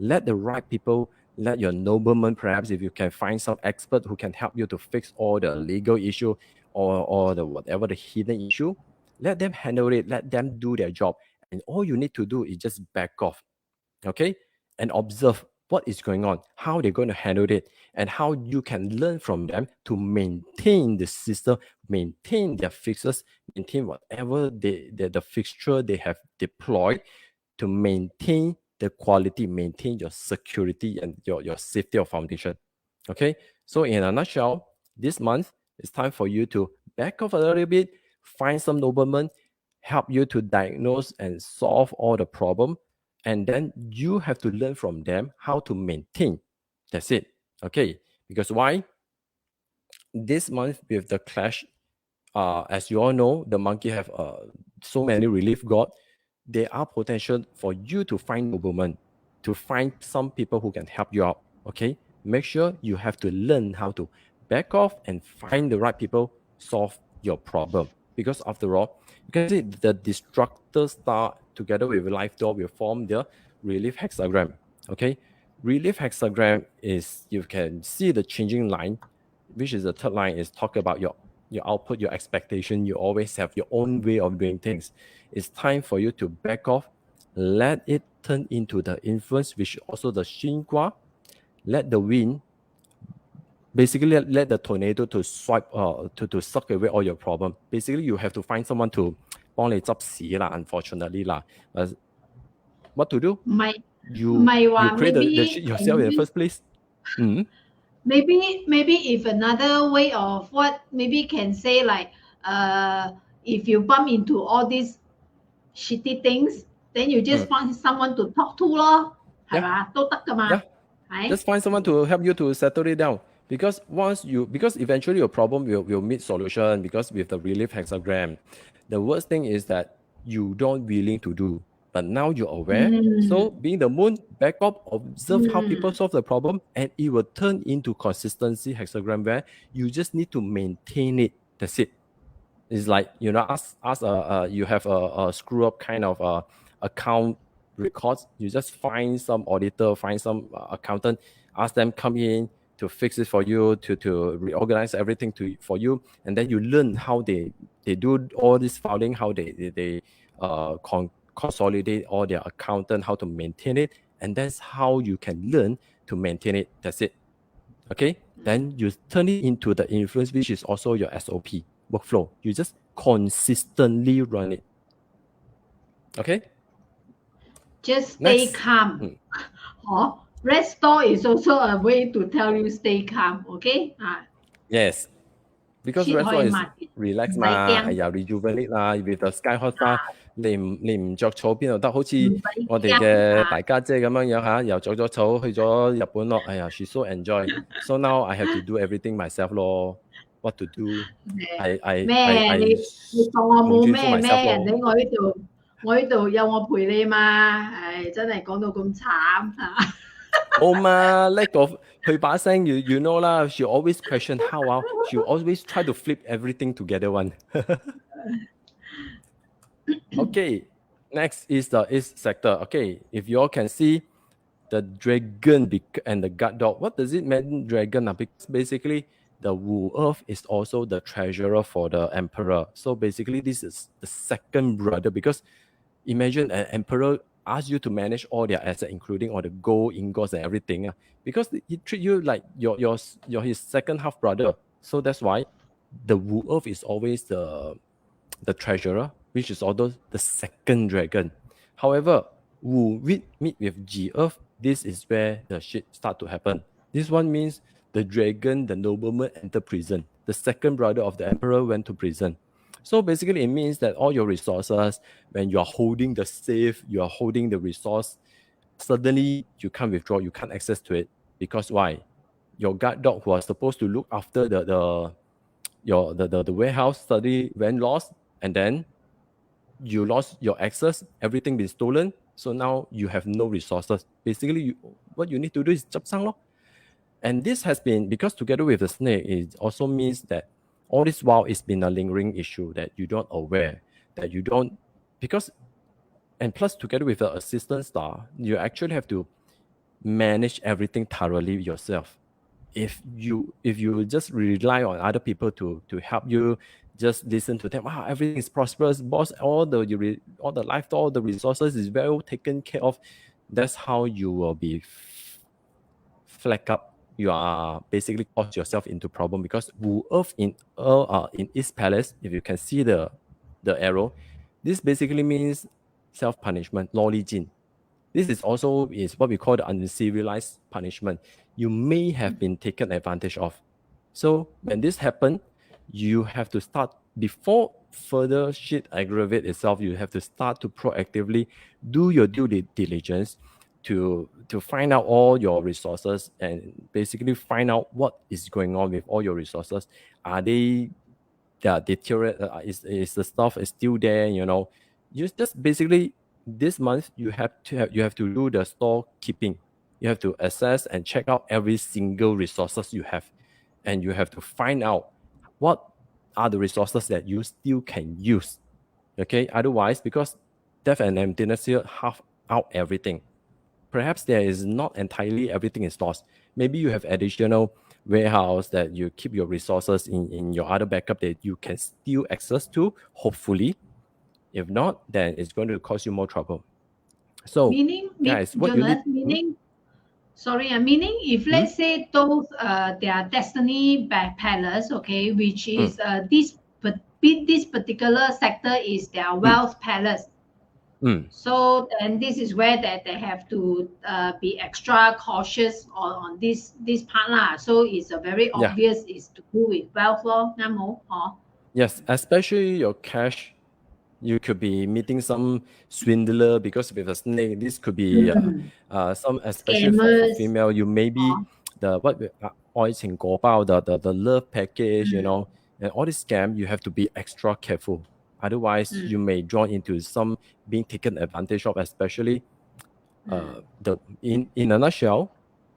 Let the right people, let your nobleman, perhaps if you can find some expert who can help you to fix all the legal issue or the whatever the hidden issue, let them handle it, let them do their job. And all you need to do is just back off, okay, and observe what is going on, how they're going to handle it, and how you can learn from them to maintain the system, maintain their fixes, maintain whatever the fixture they have deployed to maintain the quality, maintain your security and your safety of foundation. Okay, so in a nutshell, this month it's time for you to back off a little bit, find some noblemen, help you to diagnose and solve all the problem, and then you have to learn from them how to maintain. That's it. Okay, because why? This month with the clash, as you all know, the monkey have so many relief god. There are potential for you to find noblemen, to find some people who can help you out. Okay, make sure you have to learn how to back off and find the right people, solve your problem. Because after all, you can see the destructor star together with life door will form the relief hexagram. Okay, relief hexagram is, you can see the changing line, which is the third line, is talk about your output, your expectation. You always have your own way of doing things. It's time for you to back off, let it turn into the influence, which also the Xingua. Let the wind basically let the tornado to swipe to suck away all your problem. Basically, you have to find someone to 幫你執屎啦, unfortunately lah. What to do? 唔係 You create the maybe shit yourself in the first place. maybe if another way of what maybe can say like if you bump into all these shitty things, then you just find someone to talk to 咯，係嘛？都得㗎嘛。Yeah. Just find someone to help you to settle it down. Because because eventually your problem will meet solution because with the relief hexagram. The worst thing is that you don't willing to do. But now you're aware. So being the moon, back up, observe how people solve the problem, and it will turn into consistency hexagram where you just need to maintain it. That's it. It's like, you know, you have a screw up kind of account records. You just find some auditor, find some accountant, ask them come in to fix it for you, to reorganize everything for you, and then you learn how they do all this filing, how they consolidate all their accountant, how to maintain it, and that's how you can learn to maintain it. That's it. Okay, then you turn it into the influence, which is also your SOP workflow. You just consistently run it. Okay, just stay calm. Restore is also a way to tell you stay calm. Okay. Yes, because restore is relax 嘛，又 rejuvenate 啦 ，with the sky hot star，你唔着草邊度得？好似我哋嘅大家姐咁樣嚇，又着咗草去咗日本咯。哎呀 ，she so enjoy。So now I have to do everything myself 咯。What to do？咩？你當我冇咩？人哋我呢度有我陪你嘛？唉，真係講到咁慘嚇。冇嘛，叻過佢把聲，you know 啦。She always question how she always try to flip everything together one. Okay, next is the East sector. Okay, if you all can see the dragon and the guard dog, what does it mean, dragon? Because basically, the Wu Earth is also the treasurer for the emperor. So basically, this is the second brother because imagine an emperor asks you to manage all their assets, including all the gold, ingots, and everything. Because he treat you like you're his second half brother. So that's why the Wu Earth is always the treasurer, which is also the second dragon. However, Wu meet with Ji Earth, this is where the shit start to happen. This one means the dragon, the nobleman enter prison. The second brother of the emperor went to prison. So basically, it means that all your resources, when you are holding the safe, you are holding the resource, suddenly you can't withdraw, you can't access to it. Because why? Your guard dog who was supposed to look after the warehouse suddenly went lost, and then you lost your access, everything been stolen. So now you have no resources. Basically, what you need to do is chap sang lo. And this has been, because together with the snake, it also means that all this while it's been a lingering issue that you don't aware, that you don't, because, and plus together with the assistant star, you actually have to manage everything thoroughly yourself. If you just rely on other people to help you, just listen to them, everything is prosperous, boss, all the life, all the resources is well taken care of, that's how you will be flag up. You are basically cause yourself into problem because Wu Earth in East Palace, if you can see the arrow, this basically means self-punishment, law li jin. This is also what we call the uncivilized punishment. You may have been taken advantage of. So when this happens, you have to start, before further shit aggravate itself, you have to start to proactively do your due diligence to find out all your resources and basically find out what is going on with all your resources. Are they deteriorate? Is the stuff is still there? You know, you just basically this month you have to do the store keeping. You have to assess and check out every single resources you have, and you have to find out what are the resources that you still can use. Okay, otherwise, because death and emptiness here half out everything. Perhaps there is not entirely everything is lost. Maybe you have additional warehouse that you keep your resources in your other backup that you can still access to, hopefully. If not, then it's going to cause you more trouble. So, meaning, guys, what Jonas, you need... Sorry, meaning if let's say those their destiny palace, okay, which is this particular sector is their wealth palace. So then this is where that they have to be extra cautious on this part lah. So it's a very obvious is to do with wealth law, Yes, especially your cash. You could be meeting some swindler because with a snake. This could be some, especially for Scammers. female. You may be the what 愛情果包 the love package, you know, and all this scam. You have to be extra careful. Otherwise, you may draw into some being taken advantage of. Especially, in a nutshell,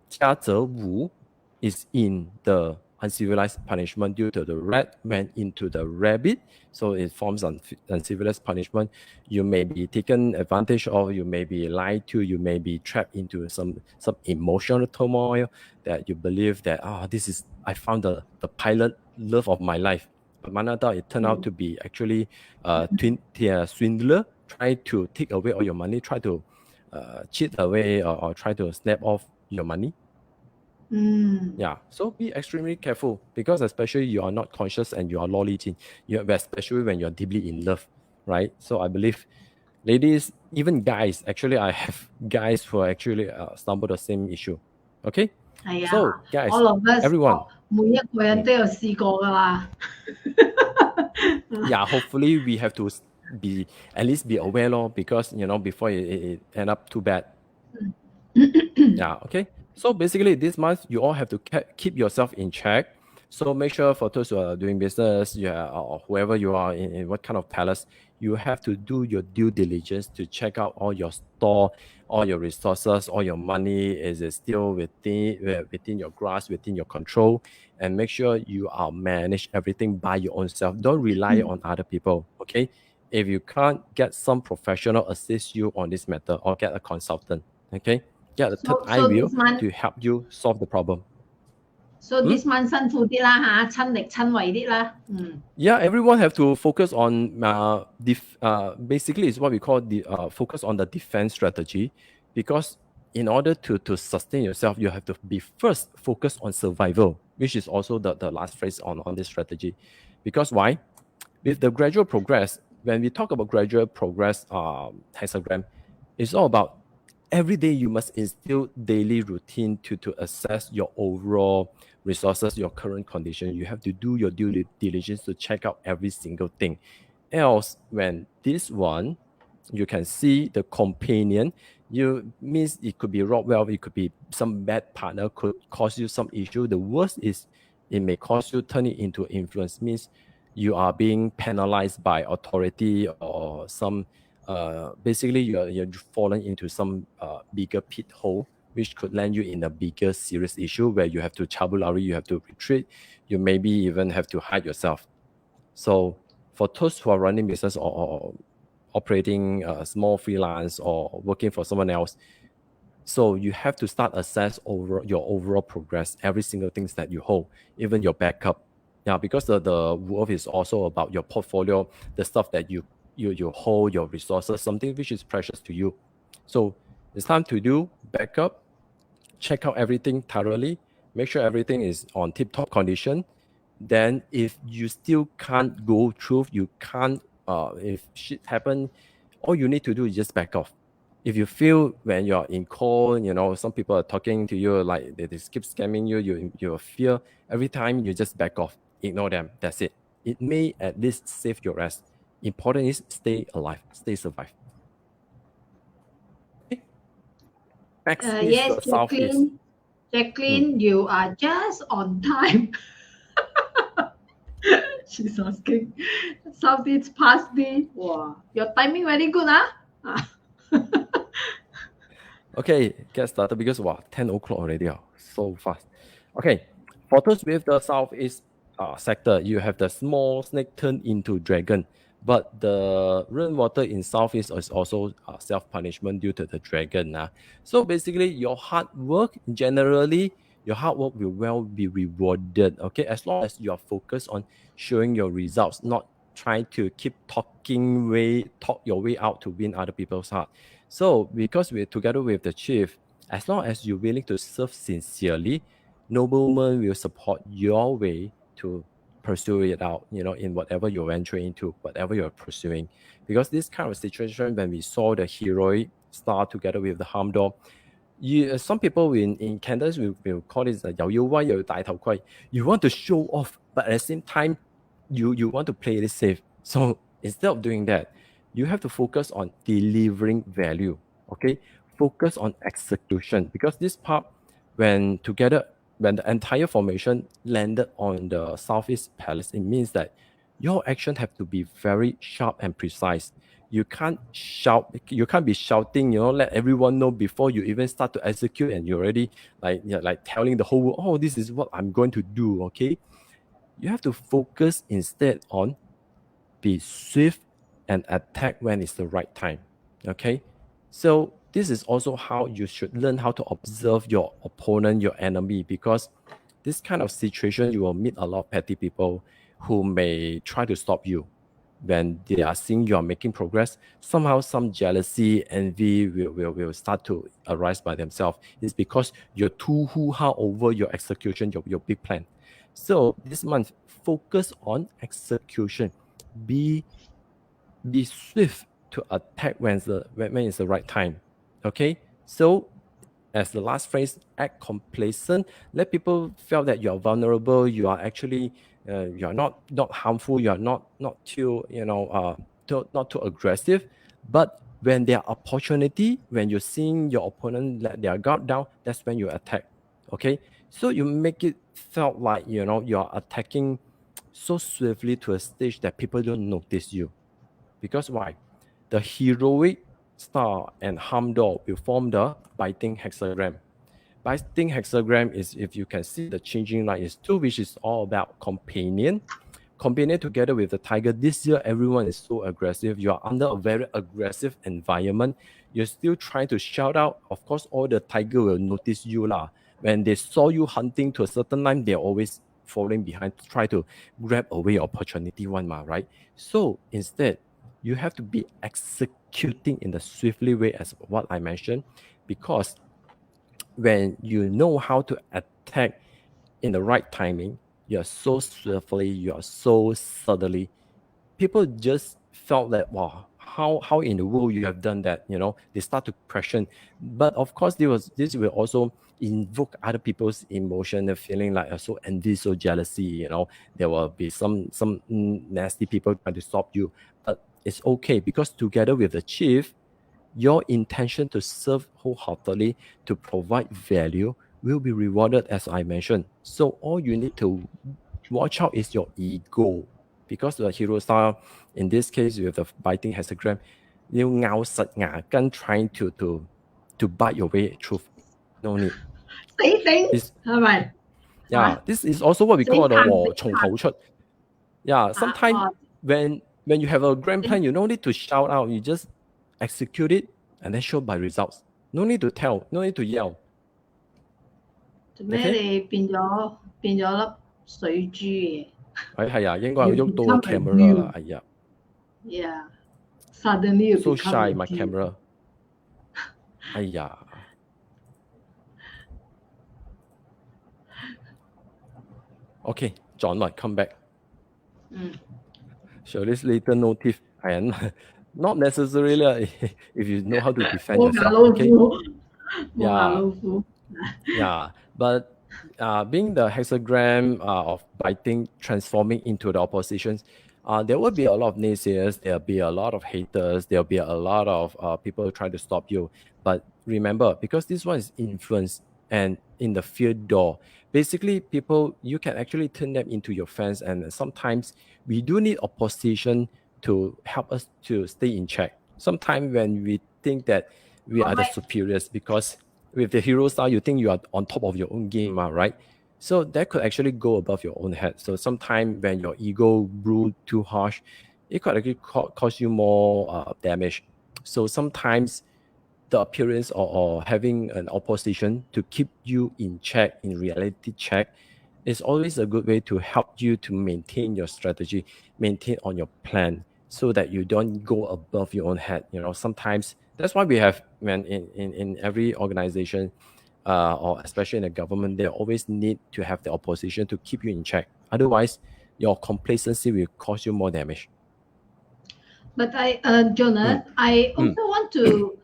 家者五 is in the uncivilized punishment due to the rat went into the rabbit, so it forms uncivilized punishment. You may be taken advantage of, you may be lied to, you may be trapped into some emotional turmoil that you believe that this is I found the pilot love of my life. But manada it turned out to be actually swindler, try to take away all your money, try to cheat away or try to snap off your money. Yeah, so be extremely careful because especially you are not conscious and you are lolly-jin, especially when you're deeply in love, right? So I believe ladies, even guys, actually I have guys who actually stumbled the same issue. Okay? So guys, all of us, everyone. 每一個人都有試過㗎啦。Yeah, hopefully we have to be at least be aware lor, because you know before it end up too bad. Yeah, okay. So basically this month you all have to keep yourself in check. So make sure for those who are doing business, or whoever you are in what kind of palace, you have to do your due diligence to check out all your store, all your resources, all your money. Is it still within your grasp, within your control? And make sure you are manage everything by your own self. Don't rely on other people, okay? If you can't, get some professional assist you on this matter or get a consultant, okay? Get a third eye view to help you solve the problem. So this month 辛苦啲啦嚇，親力親為啲啦。Yeah, everyone have to focus on basically it's what we call the focus on the defense strategy, because in order to sustain yourself, you have to be first focused on survival, which is also the last phrase on this strategy. Because why? With the gradual progress, when we talk about gradual progress hexagram, it's all about every day you must instill daily routine to assess your overall resources, your current condition. You have to do your due diligence to check out every single thing. Else, when this one, you can see the companion, you means it could be rob wealth, it could be some bad partner, could cause you some issue. The worst is it may cause you turn it into influence, means you are being penalized by authority or some basically you're fallen into some bigger pit hole, which could land you in a bigger serious issue where you have to chabulari, you have to retreat, you maybe even have to hide yourself. So for those who are running business or operating small freelance or working for someone else, so you have to start assess over your overall progress, every single things that you hold, even your backup. Yeah, because the wolf is also about your portfolio, the stuff that you hold, your resources, something which is precious to you. So it's time to do backup, check out everything thoroughly, make sure everything is on tip-top condition. Then if you still can't go through, you can't, if shit happen, all you need to do is just back off. If you feel when you're in call, you know, some people are talking to you, like they keep scamming you, you fear, every time you just back off, ignore them, that's it. It may at least save your rest. Important is stay alive, stay survive. Okay. Next is yes, the southeast. Jacqueline, you are just on time. She's asking, southeast past me. Wow, your timing very good, huh? Okay, get started because 10 o'clock already, so fast. Okay, for those with the southeast sector, you have the small snake turn into dragon, but the rainwater in southeast is also self-punishment due to the dragon. So basically, your hard work, generally, your hard work will well be rewarded, okay, as long as you are focused on showing your results, not trying to keep talk your way out to win other people's heart. So because we're together with the chief, As long as you're willing to serve sincerely, noblemen will support your way to pursue it out, in whatever you're venturing into, whatever you're pursuing. Because this kind of situation, when we saw the heroic star together with the Hamdor, some people in Canada will call this 又要威又要戴頭盔. You want to show off, but at the same time, you want to play it safe. So instead of doing that, you have to focus on delivering value. Okay, focus on execution, because this part, when the entire formation landed on the Southeast Palace, it means that your action have to be very sharp and precise. You can't be shouting, let everyone know before you even start to execute, and you're already like telling the whole world, oh, this is what I'm going to do. Okay, you have to focus instead on be swift and attack when it's the right time. Okay, so this is also how you should learn how to observe your opponent, your enemy, because this kind of situation, you will meet a lot of petty people who may try to stop you. When they are seeing you are making progress, somehow some jealousy, envy will start to arise by themselves. It's because you're too hoo-ha over your execution, your big plan. So this month, focus on execution. Be swift to attack when it's the right time. Okay, so as the last phrase, act complacent. Let people feel that you are vulnerable. You are actually you are not harmful. You are not too not too aggressive. But when there are opportunity, when you're seeing your opponent let their guard down, that's when you attack. Okay, so you make it felt like you are attacking so swiftly to a stage that people don't notice you. Because why? The heroic star and Hamdor will form the biting hexagram. Biting hexagram is, if you can see the changing line, is 2, which is all about companion. Companion together with the tiger. This year, everyone is so aggressive. You are under a very aggressive environment. You're still trying to shout out. Of course, all the tiger will notice you lah. When they saw you hunting to a certain line, they're always falling behind to try to grab away opportunity one, right? So instead, you have to be executing in the swiftly way as what I mentioned, because when you know how to attack in the right timing, you're so swiftly, you're so suddenly, people just felt that, wow, how in the world you have done that, they start to question. But of course, this will also invoke other people's emotion, the feeling like so envy, so jealousy, there will be some nasty people trying to stop you. But it's okay, because together with the chief, your intention to serve wholeheartedly, to provide value, will be rewarded, as I mentioned. So all you need to watch out is your ego, because the hero star, in this case with the biting hexagram, you咬實牙根 trying to bite your way through. No need. 死頂係咪？ Yeah, this is also what we call the 從口出. Yeah, sometimes when you have a grand plan, you don't need to shout out. You just execute it and then show by results. No need to tell, no need to yell. 做咩你變咗粒水珠嘅？係啊，應該有喐到個 camera 啦，係啊。Yeah, suddenly you so become shy a my G. camera. 哎呀。Okay, John, come back. So this little notif, and not necessarily if you know how to defend yourself. Okay. Yeah, but being the hexagram of biting, transforming into the oppositions, there will be a lot of naysayers, there'll be a lot of haters, there'll be a lot of people trying to stop you. But remember, because this one is influence and in the fear door, basically people, you can actually turn them into your fans, and sometimes we do need opposition to help us to stay in check. Sometimes when we think that we are the superiors, because with the hero style, you think you are on top of your own game, right? So that could actually go above your own head. So sometimes when your ego brew too harsh, it could actually cause you more damage. So sometimes the appearance or having an opposition to keep you in check, in reality check, is always a good way to help you to maintain your strategy, maintain on your plan, so that you don't go above your own head. Sometimes That's why we have, man, in every organization, or especially in the government, they always need to have the opposition to keep you in check. Otherwise, your complacency will cause you more damage. But Jonas, I also want to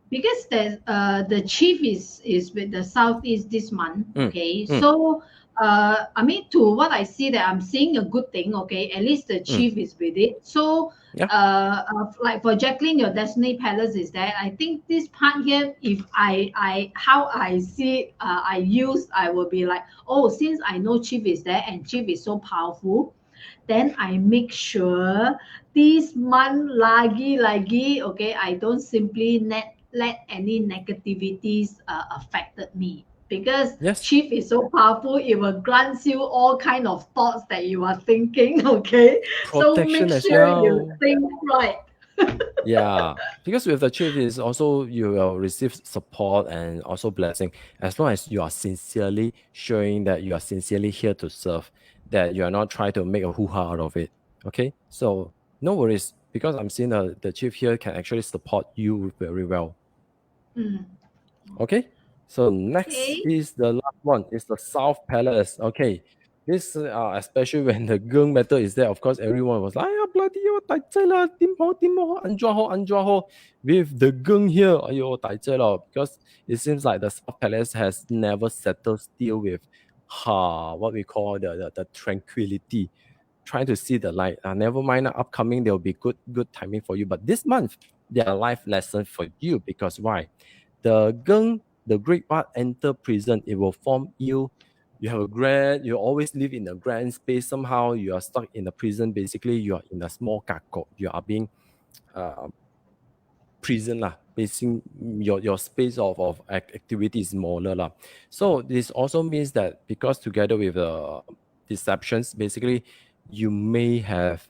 because the chief is with the southeast this month. Okay, so I mean, to what I see, that I'm seeing a good thing. Okay, at least the chief is with it. So Yeah. like for Jacqueline, your Destiny Palace is there. I think this part here, if I how I see I will be like, oh, since I know chief is there and chief is so powerful, then I make sure this month lagi, okay, I don't simply let any negativities affected me, because Yes. chief is so powerful, it will grant you all kind of thoughts that you are thinking. Okay, so make Protection as sure you well. think right. Yeah, because with the chief is also you will receive support and also blessing, as long as you are sincerely showing that you are sincerely here to serve, that you are not trying to make a hoo-ha out of it. Okay, so no worries, because I'm seeing the chief here can actually support you very well. Mm. Okay, so next Okay. is the last one. It's the South Palace. Okay, this especially when the gung battle is there, of course, everyone was like, "Ah, bloody yo, 大劑啦，點好，安裝好。With the gung here, 哎呦，大劑咯，because it seems like the South Palace has never settled still with, what we call the tranquility, trying to see the light. Never mind, upcoming there will be good timing for you, but this month there are life lessons for you, because why? The gung, the great part, enter prison. It will form you. You have a grand. You always live in a grand space. Somehow you are stuck in a prison. Basically, you are in a small kakok. You are being prison lah. Basing your space of activity is smaller lah. So this also means that because together with the deceptions, basically you may have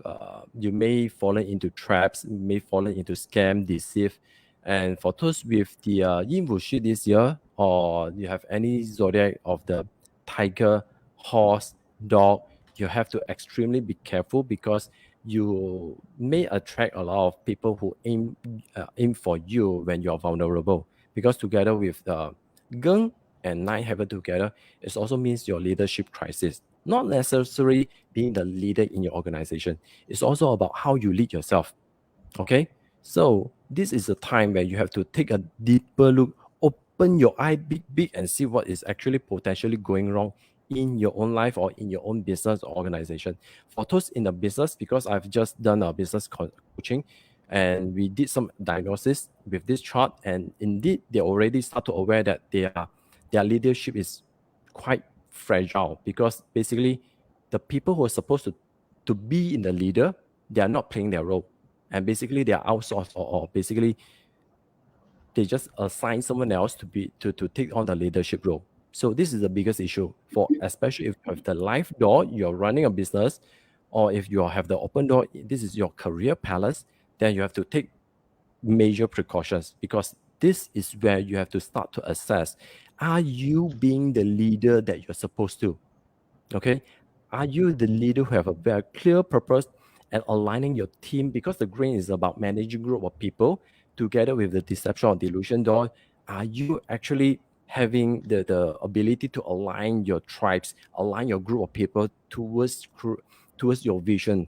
you may fallen into traps, may fallen into scam, deceive. And for those with the yin wuxi this year, or you have any zodiac of the tiger, horse, dog, you have to extremely be careful, because you may attract a lot of people who aim for you when you're vulnerable. Because together with gung and nine heaven together, it also means your leadership crisis. Not necessarily being the leader in your organization. It's also about how you lead yourself. Okay, so this is a time where you have to take a deeper look, open your eye big, and see what is actually potentially going wrong in your own life or in your own business or organization. For those in the business, because I've just done a business coaching, and we did some diagnosis with this chart, and indeed they already start to aware that their leadership is quite fragile, because basically the people who are supposed to be in the leader, they are not playing their role, and basically they are outsourced, or basically they just assign someone else to take on the leadership role. So this is the biggest issue, for especially if you have the life door, you're running a business, or if you have the open door, this is your career palace, then you have to take major precautions, because this is where you have to start to assess, are you being the leader that you're supposed to? Okay, are you the leader who have a very clear purpose and aligning your team? Because the grain is about managing group of people together with the deception or delusion door. Are you actually having the ability to align your tribes, align your group of people towards your vision,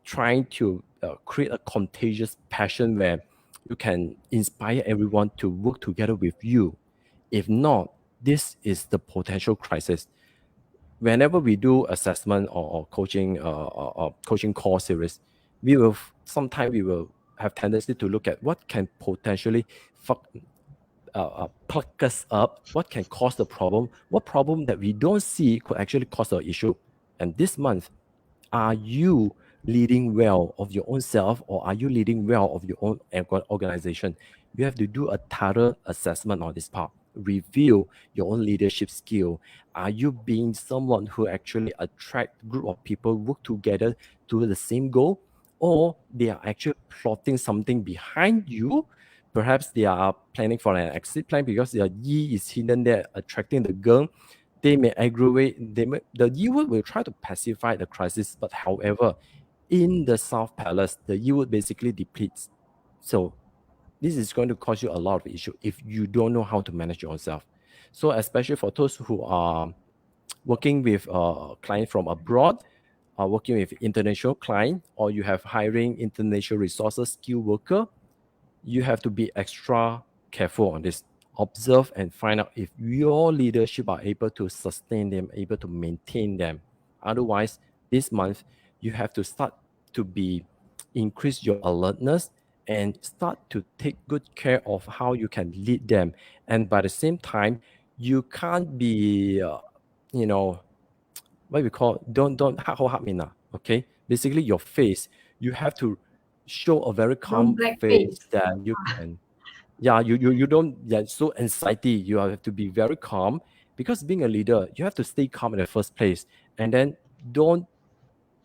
trying to create a contagious passion where you can inspire everyone to work together with you? If not, this is the potential crisis. Whenever we do assessment or coaching or coaching course series, we will sometimes we will have tendency to look at what can potentially pluck us up, what can cause the problem, what problem that we don't see could actually cause the issue. And this month, are you leading well of your own self, or are you leading well of your own organization? You have to do a thorough assessment on this part. Review your own leadership skill. Are you being someone who actually attract group of people, work together to the same goal, or they are actually plotting something behind you? Perhaps they are planning for an exit plan, because their yi is hidden there, attracting the girl. They may aggravate, the yield will try to pacify the crisis, but however, in the South Palace, the yield basically depletes. So this is going to cause you a lot of issue if you don't know how to manage yourself. So especially for those who are working with clients from abroad, working with international client, or you have hiring international resources, skilled worker, you have to be extra careful on this. Observe and find out if your leadership are able to sustain them, able to maintain them. Otherwise, this month you have to start to be increase your alertness and start to take good care of how you can lead them. And by the same time, you can't be, you know, what we call don't okay? Basically, your face, you have to show a very Don't calm blackface. face that you can, yeah, you don't, yeah, so anxiety, you have to be very calm, because being a leader, you have to stay calm in the first place. And then don't,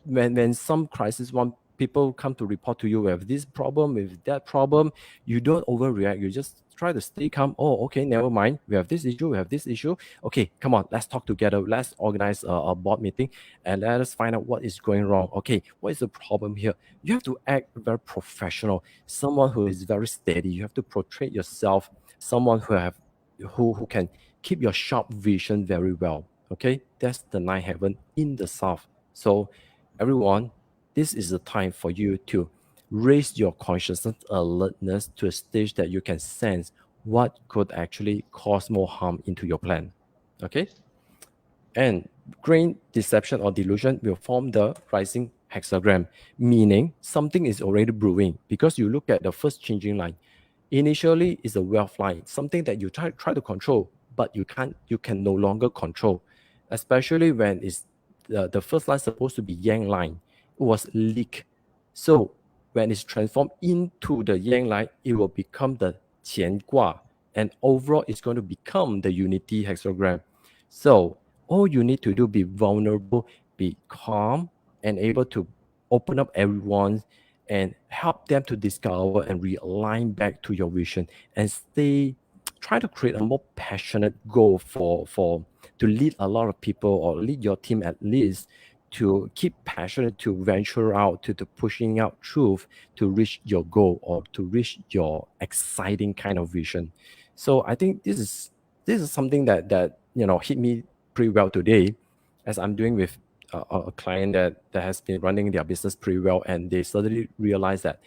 when some crisis, when people come to report to you, we have this problem, with that problem, you don't overreact. You just try to stay calm. Oh, okay, never mind. We have this issue. We have this issue. Okay, come on, let's talk together. Let's organize a board meeting and let us find out what is going wrong. Okay, what is the problem here? You have to act very professional. Someone who is very steady. You have to portray yourself. Someone who can keep your sharp vision very well. Okay, that's the ninth heaven in the south. So everyone, this is the time for you to raise your consciousness alertness to a stage that you can sense what could actually cause more harm into your plan. Okay? And grain deception or delusion will form the rising hexagram, meaning something is already brewing, because you look at the first changing line. Initially, it's a wealth line, something that you try to control, but you can no longer control, especially when it's the first line supposed to be yang line. It was leak. So when it's transformed into the yang line, it will become the qian gua, and overall it's going to become the unity hexagram. So all you need to do, be vulnerable, be calm, and able to open up everyone and help them to discover and realign back to your vision, and try to create a more passionate goal for to lead a lot of people, or lead your team at least, to keep passionate, to venture out, to pushing out truth, to reach your goal, or to reach your exciting kind of vision. So I think this is something that hit me pretty well today, as I'm doing with a client that has been running their business pretty well, and they suddenly realize that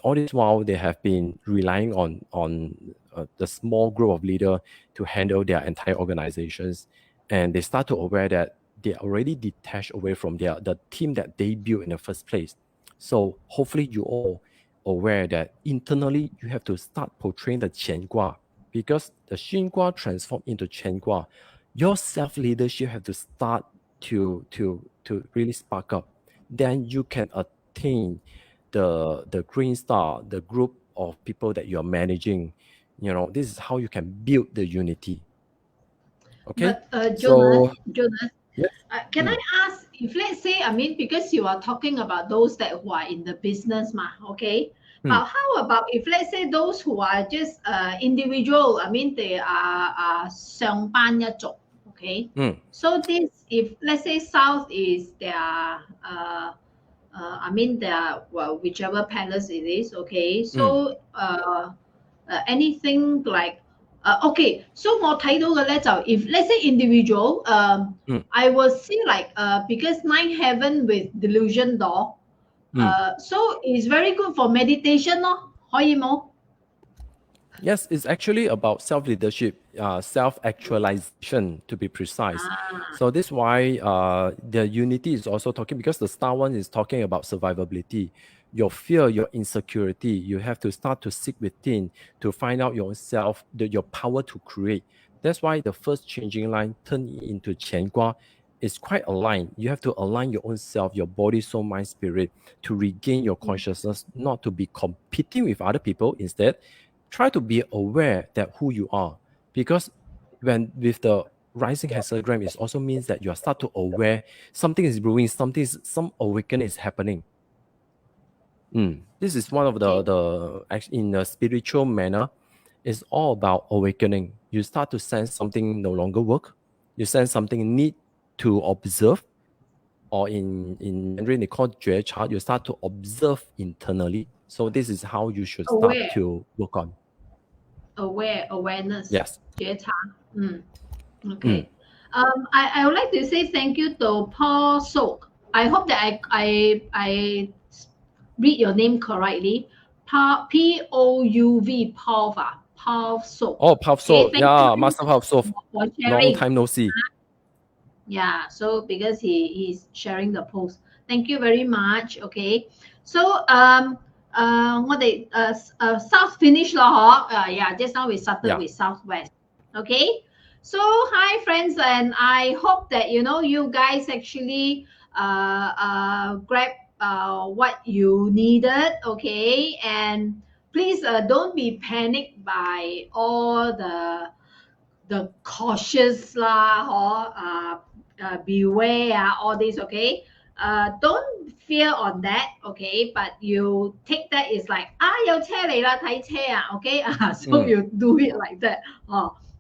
all this while they have been relying on the small group of leader to handle their entire organizations, and they start to aware that they are already detached away from the team that they built in the first place. So hopefully you all aware that internally you have to start portraying the Qian Gua, because the Xin Gua transform into Qian Gua. Your self leadership have to start to really spark up. Then you can attain the green star, the group of people that you're managing. This is how you can build the unity. Okay. But So Jonas, yes. can I ask, if let's say, I mean, because you are talking about those that who are in the business, okay? But how about if let's say those who are just individual, I mean, they are 上班一族, okay? So this, if let's say South is their I mean their, well, whichever palace it is, okay? So anything like okay, so 我睇到嘅咧就 if let's say individual, I will see like because nine heaven with delusion door, so it's very good for meditation 咯，可以冇？ Yes, it's actually about self-leadership, self-actualization to be precise. So this is why the unity is also talking, because the star one is talking about survivability. Your fear, your insecurity, you have to start to seek within to find out yourself, your power to create. That's why the first changing line turn into Qian Gua is quite aligned. You have to align your own self, your body, soul, mind, spirit, to regain your consciousness, not to be competing with other people. Instead, try to be aware that who you are, because when with the rising hexagram, it also means that you are start to aware something is brewing, some awakening is happening. This is one of the in a spiritual manner, it's all about awakening. You start to sense something no longer work. You sense something need to observe, or in Mandarin they call 觉察. You start to observe internally So this is how you should start Aware. to work on. Awareness. Yes. 觉察. Okay. I would like to say thank you to Paul Sok. I hope that I read your name correctly. P-O-U-V, Paul Sok. Oh, Puff Okay, Soap. thank Yeah, you Master Puff Soap. for Long sharing. time no see. Yeah, so because he's sharing the post. Thank you very much. Okay. So South finish 咯 yeah, just now we started with Southwest. Okay. So hi friends, and I hope that you guys actually grab what you needed. Okay, and please don't be panicked by all the cautious lah, beware all this, okay? Don't fear on that, okay? But you take that is like 有車嚟啦，睇車啊 okay? So you do it like that.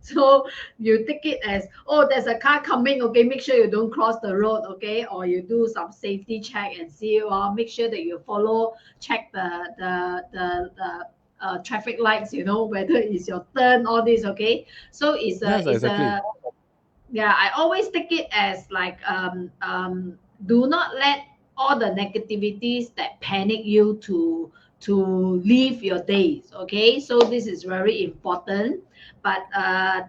So you take it as, there's a car coming, okay? Make sure you don't cross the road, okay? Or you do some safety check and see, make sure that you check the traffic lights, whether it's your turn, all this, okay? So I always take it as like do not let all the negativities that panic you to live your days, okay? So this is very important, but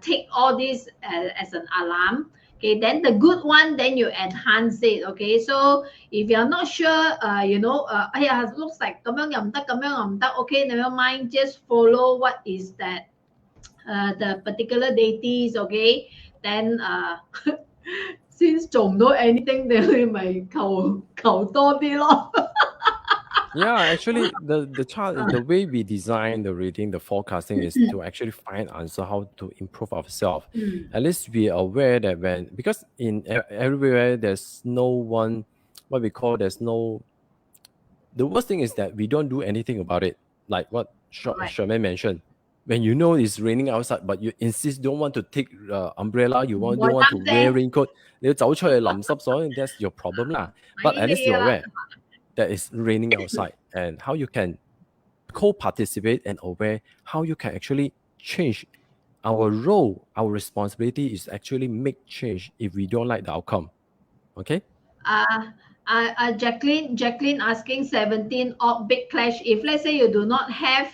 take all this as an alarm. Okay, then the good one, then you enhance it. Okay, so if you're not sure, looks like 咁樣又唔得，咁樣又唔得。Okay, never mind. Just follow what is that the particular deities. Okay, then since 做唔到 anything， 你咪求多啲咯。Yeah, actually, the chart, the way we design the reading, the forecasting is to actually find answer how to improve ourselves. At least we are aware that because in everywhere there's no one, what we call the worst thing is that we don't do anything about it. Like what Qimen mentioned, when you know it's raining outside, but you insist don't want to take umbrella, don't want to wear raincoat, 你要走出去淋濕所以 that's your problem lah. But at least you're aware that it's raining outside and how you can co-participate and aware how you can actually change our role. Our responsibility is actually make change if we don't like the outcome. Okay? Jacqueline asking 17 big clash. If let's say you do not have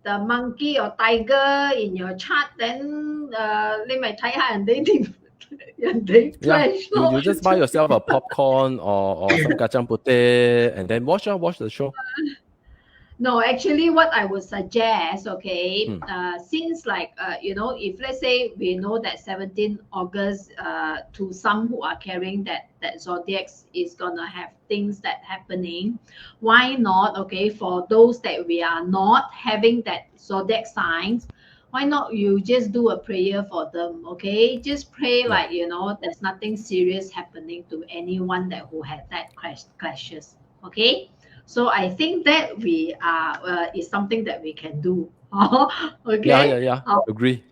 the monkey or tiger in your chart, then 你咪睇下人哋clash. You just buy yourself a popcorn or some kacang putih and then watch the show. No, actually what I would suggest, okay, since like, if let's say we know that 17 August, to some who are carrying that zodiacs is gonna have things that happening, why not, okay, for those that we are not having that zodiac signs, why not you just do a prayer for them, okay? Just pray like, there's nothing serious happening to anyone that who had that clashes, okay? So I think that we are is something that we can do. Okay. Yeah. Agree.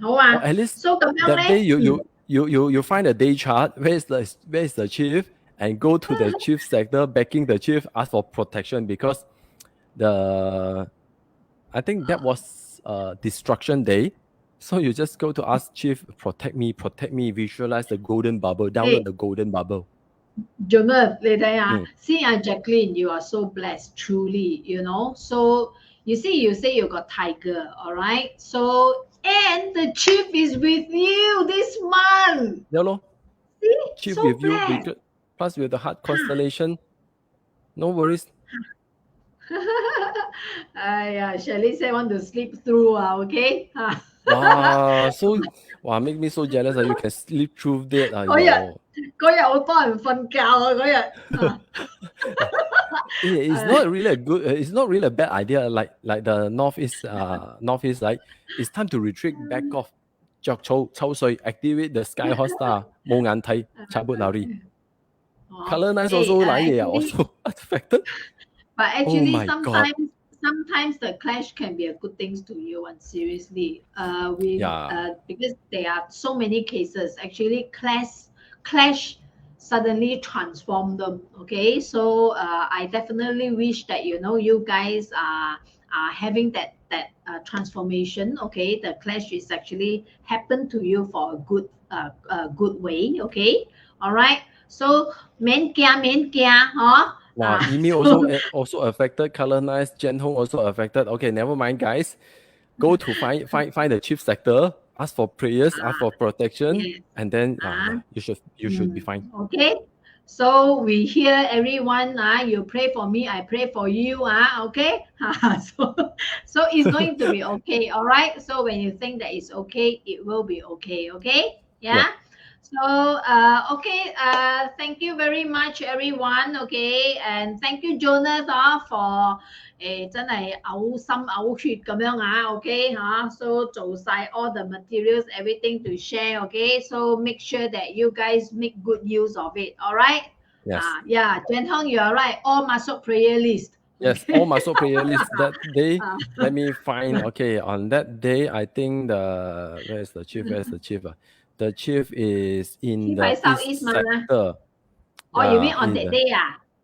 好啊。At least so 咁樣that day you find a day chart. Where is the chief and go to the chief sector, backing the chief, ask for protection because I think that was destruction day. So you just go to ask chief, protect me, visualize the golden bubble, download the golden bubble. Jonah, see Jacqueline, you are so blessed, truly, So you say you got tiger, all right? So, and the chief is with you this month. Hello. See? Chief so with blessed. you, plus with the heart constellation. No worries. Shelley said want to sleep through, okay? Wow, make me so jealous that you can sleep through that. 嗰日我幫人瞓覺啊！嗰日 It's not really it's not really a bad idea. Like the northeast, like it's time to retreat back off. 着草抽水 activate the sky hot star 冇眼睇插不鬧你 color nice also 嚟嘢 also affected. But actually, sometimes the clash can be a good thing to you. And seriously, because there are so many cases. Actually, clash suddenly transform them. Okay, so I definitely wish that you guys are having that transformation. Okay, the clash is actually happened to you for a good way. Okay, all right. So men kia, huh? Wow, Emi So also affected. Colonized Jen Hong also affected. Okay, never mind, guys. Go to find the chief sector. Ask for prayers. Ask for protection, yes. and then Ah, yeah, you should be fine. okay. So we hear everyone, you pray for me, I pray for you, okay? So it's going to be okay, all right? So when you think that it's okay, it will be okay, okay? Yeah. Yeah. So okay, thank you very much everyone, okay? And thank you Jonas for 真係嘔心嘔血咁樣OK 嚇，so 做晒 all the materials everything to share OK so make sure that you guys make good use of it alright Yes. Yeah Juan you are right all masuk prayer list Yes, all muscle prayer list that day. Ah. Let me find. Okay, on that day, I think where's the chief? Where's the chief? The chief is in 呢排 the Southeast east 嘛 sector. oh you mean Yeah, on that day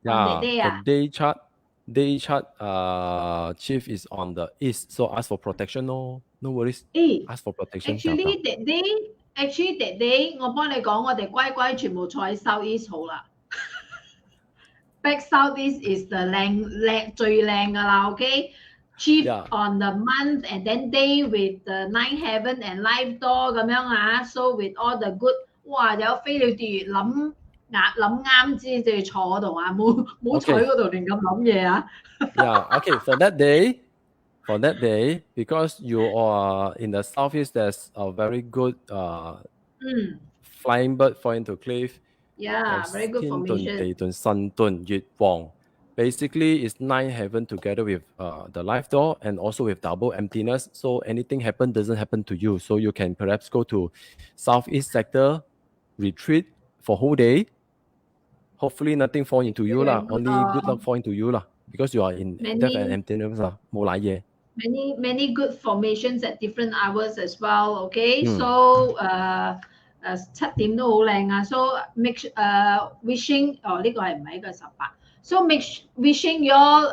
on that yeah. day For day chart, chief is on the east. So ask for protection. No worries. 誒 Ask for protection. actually that day 我幫你講我哋乖乖全部坐喺 Southeast 好啦Back Southeast is the 最靚㗎啦，OK。Chief Yeah. on the month and then day with the nine heaven and life door 咁樣so with all the good，哇！有飛鳥跌諗啱先至坐嗰度冇坐喺嗰度亂咁諗嘢 Yeah. Okay. For that day, because you are in the southeast, there's a very good flying bird for into cliff. Yeah, very good 天遁 formation. 地遁神遁月王 basically it's nine heaven together with the life door and also with double emptiness, so anything doesn't happen to you, so you can perhaps go to southeast sector, retreat for whole day. Hopefully nothing fall into you lah, only good luck fall into you lah, because you are in death and emptiness lah, 冇賴嘢。 Many good formations at different hours as well. Okay, Hmm. so 7點都好靚so make wishing 呢個係唔係一個18 so wishing you all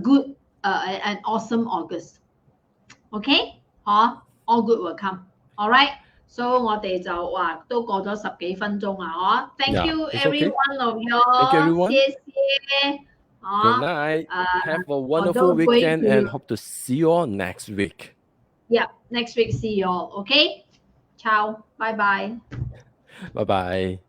good an awesome August. Okay, all good will come. All right. So 我哋就都過咗10幾分鐘Thank Yeah, you it's every okay. one of you. Thank you, everyone. 謝謝。 Good night. Have a wonderful although going weekend to- and hope to see you all next week. Yeah, next week see you all. Okay. Ciao. Bye bye. Bye bye.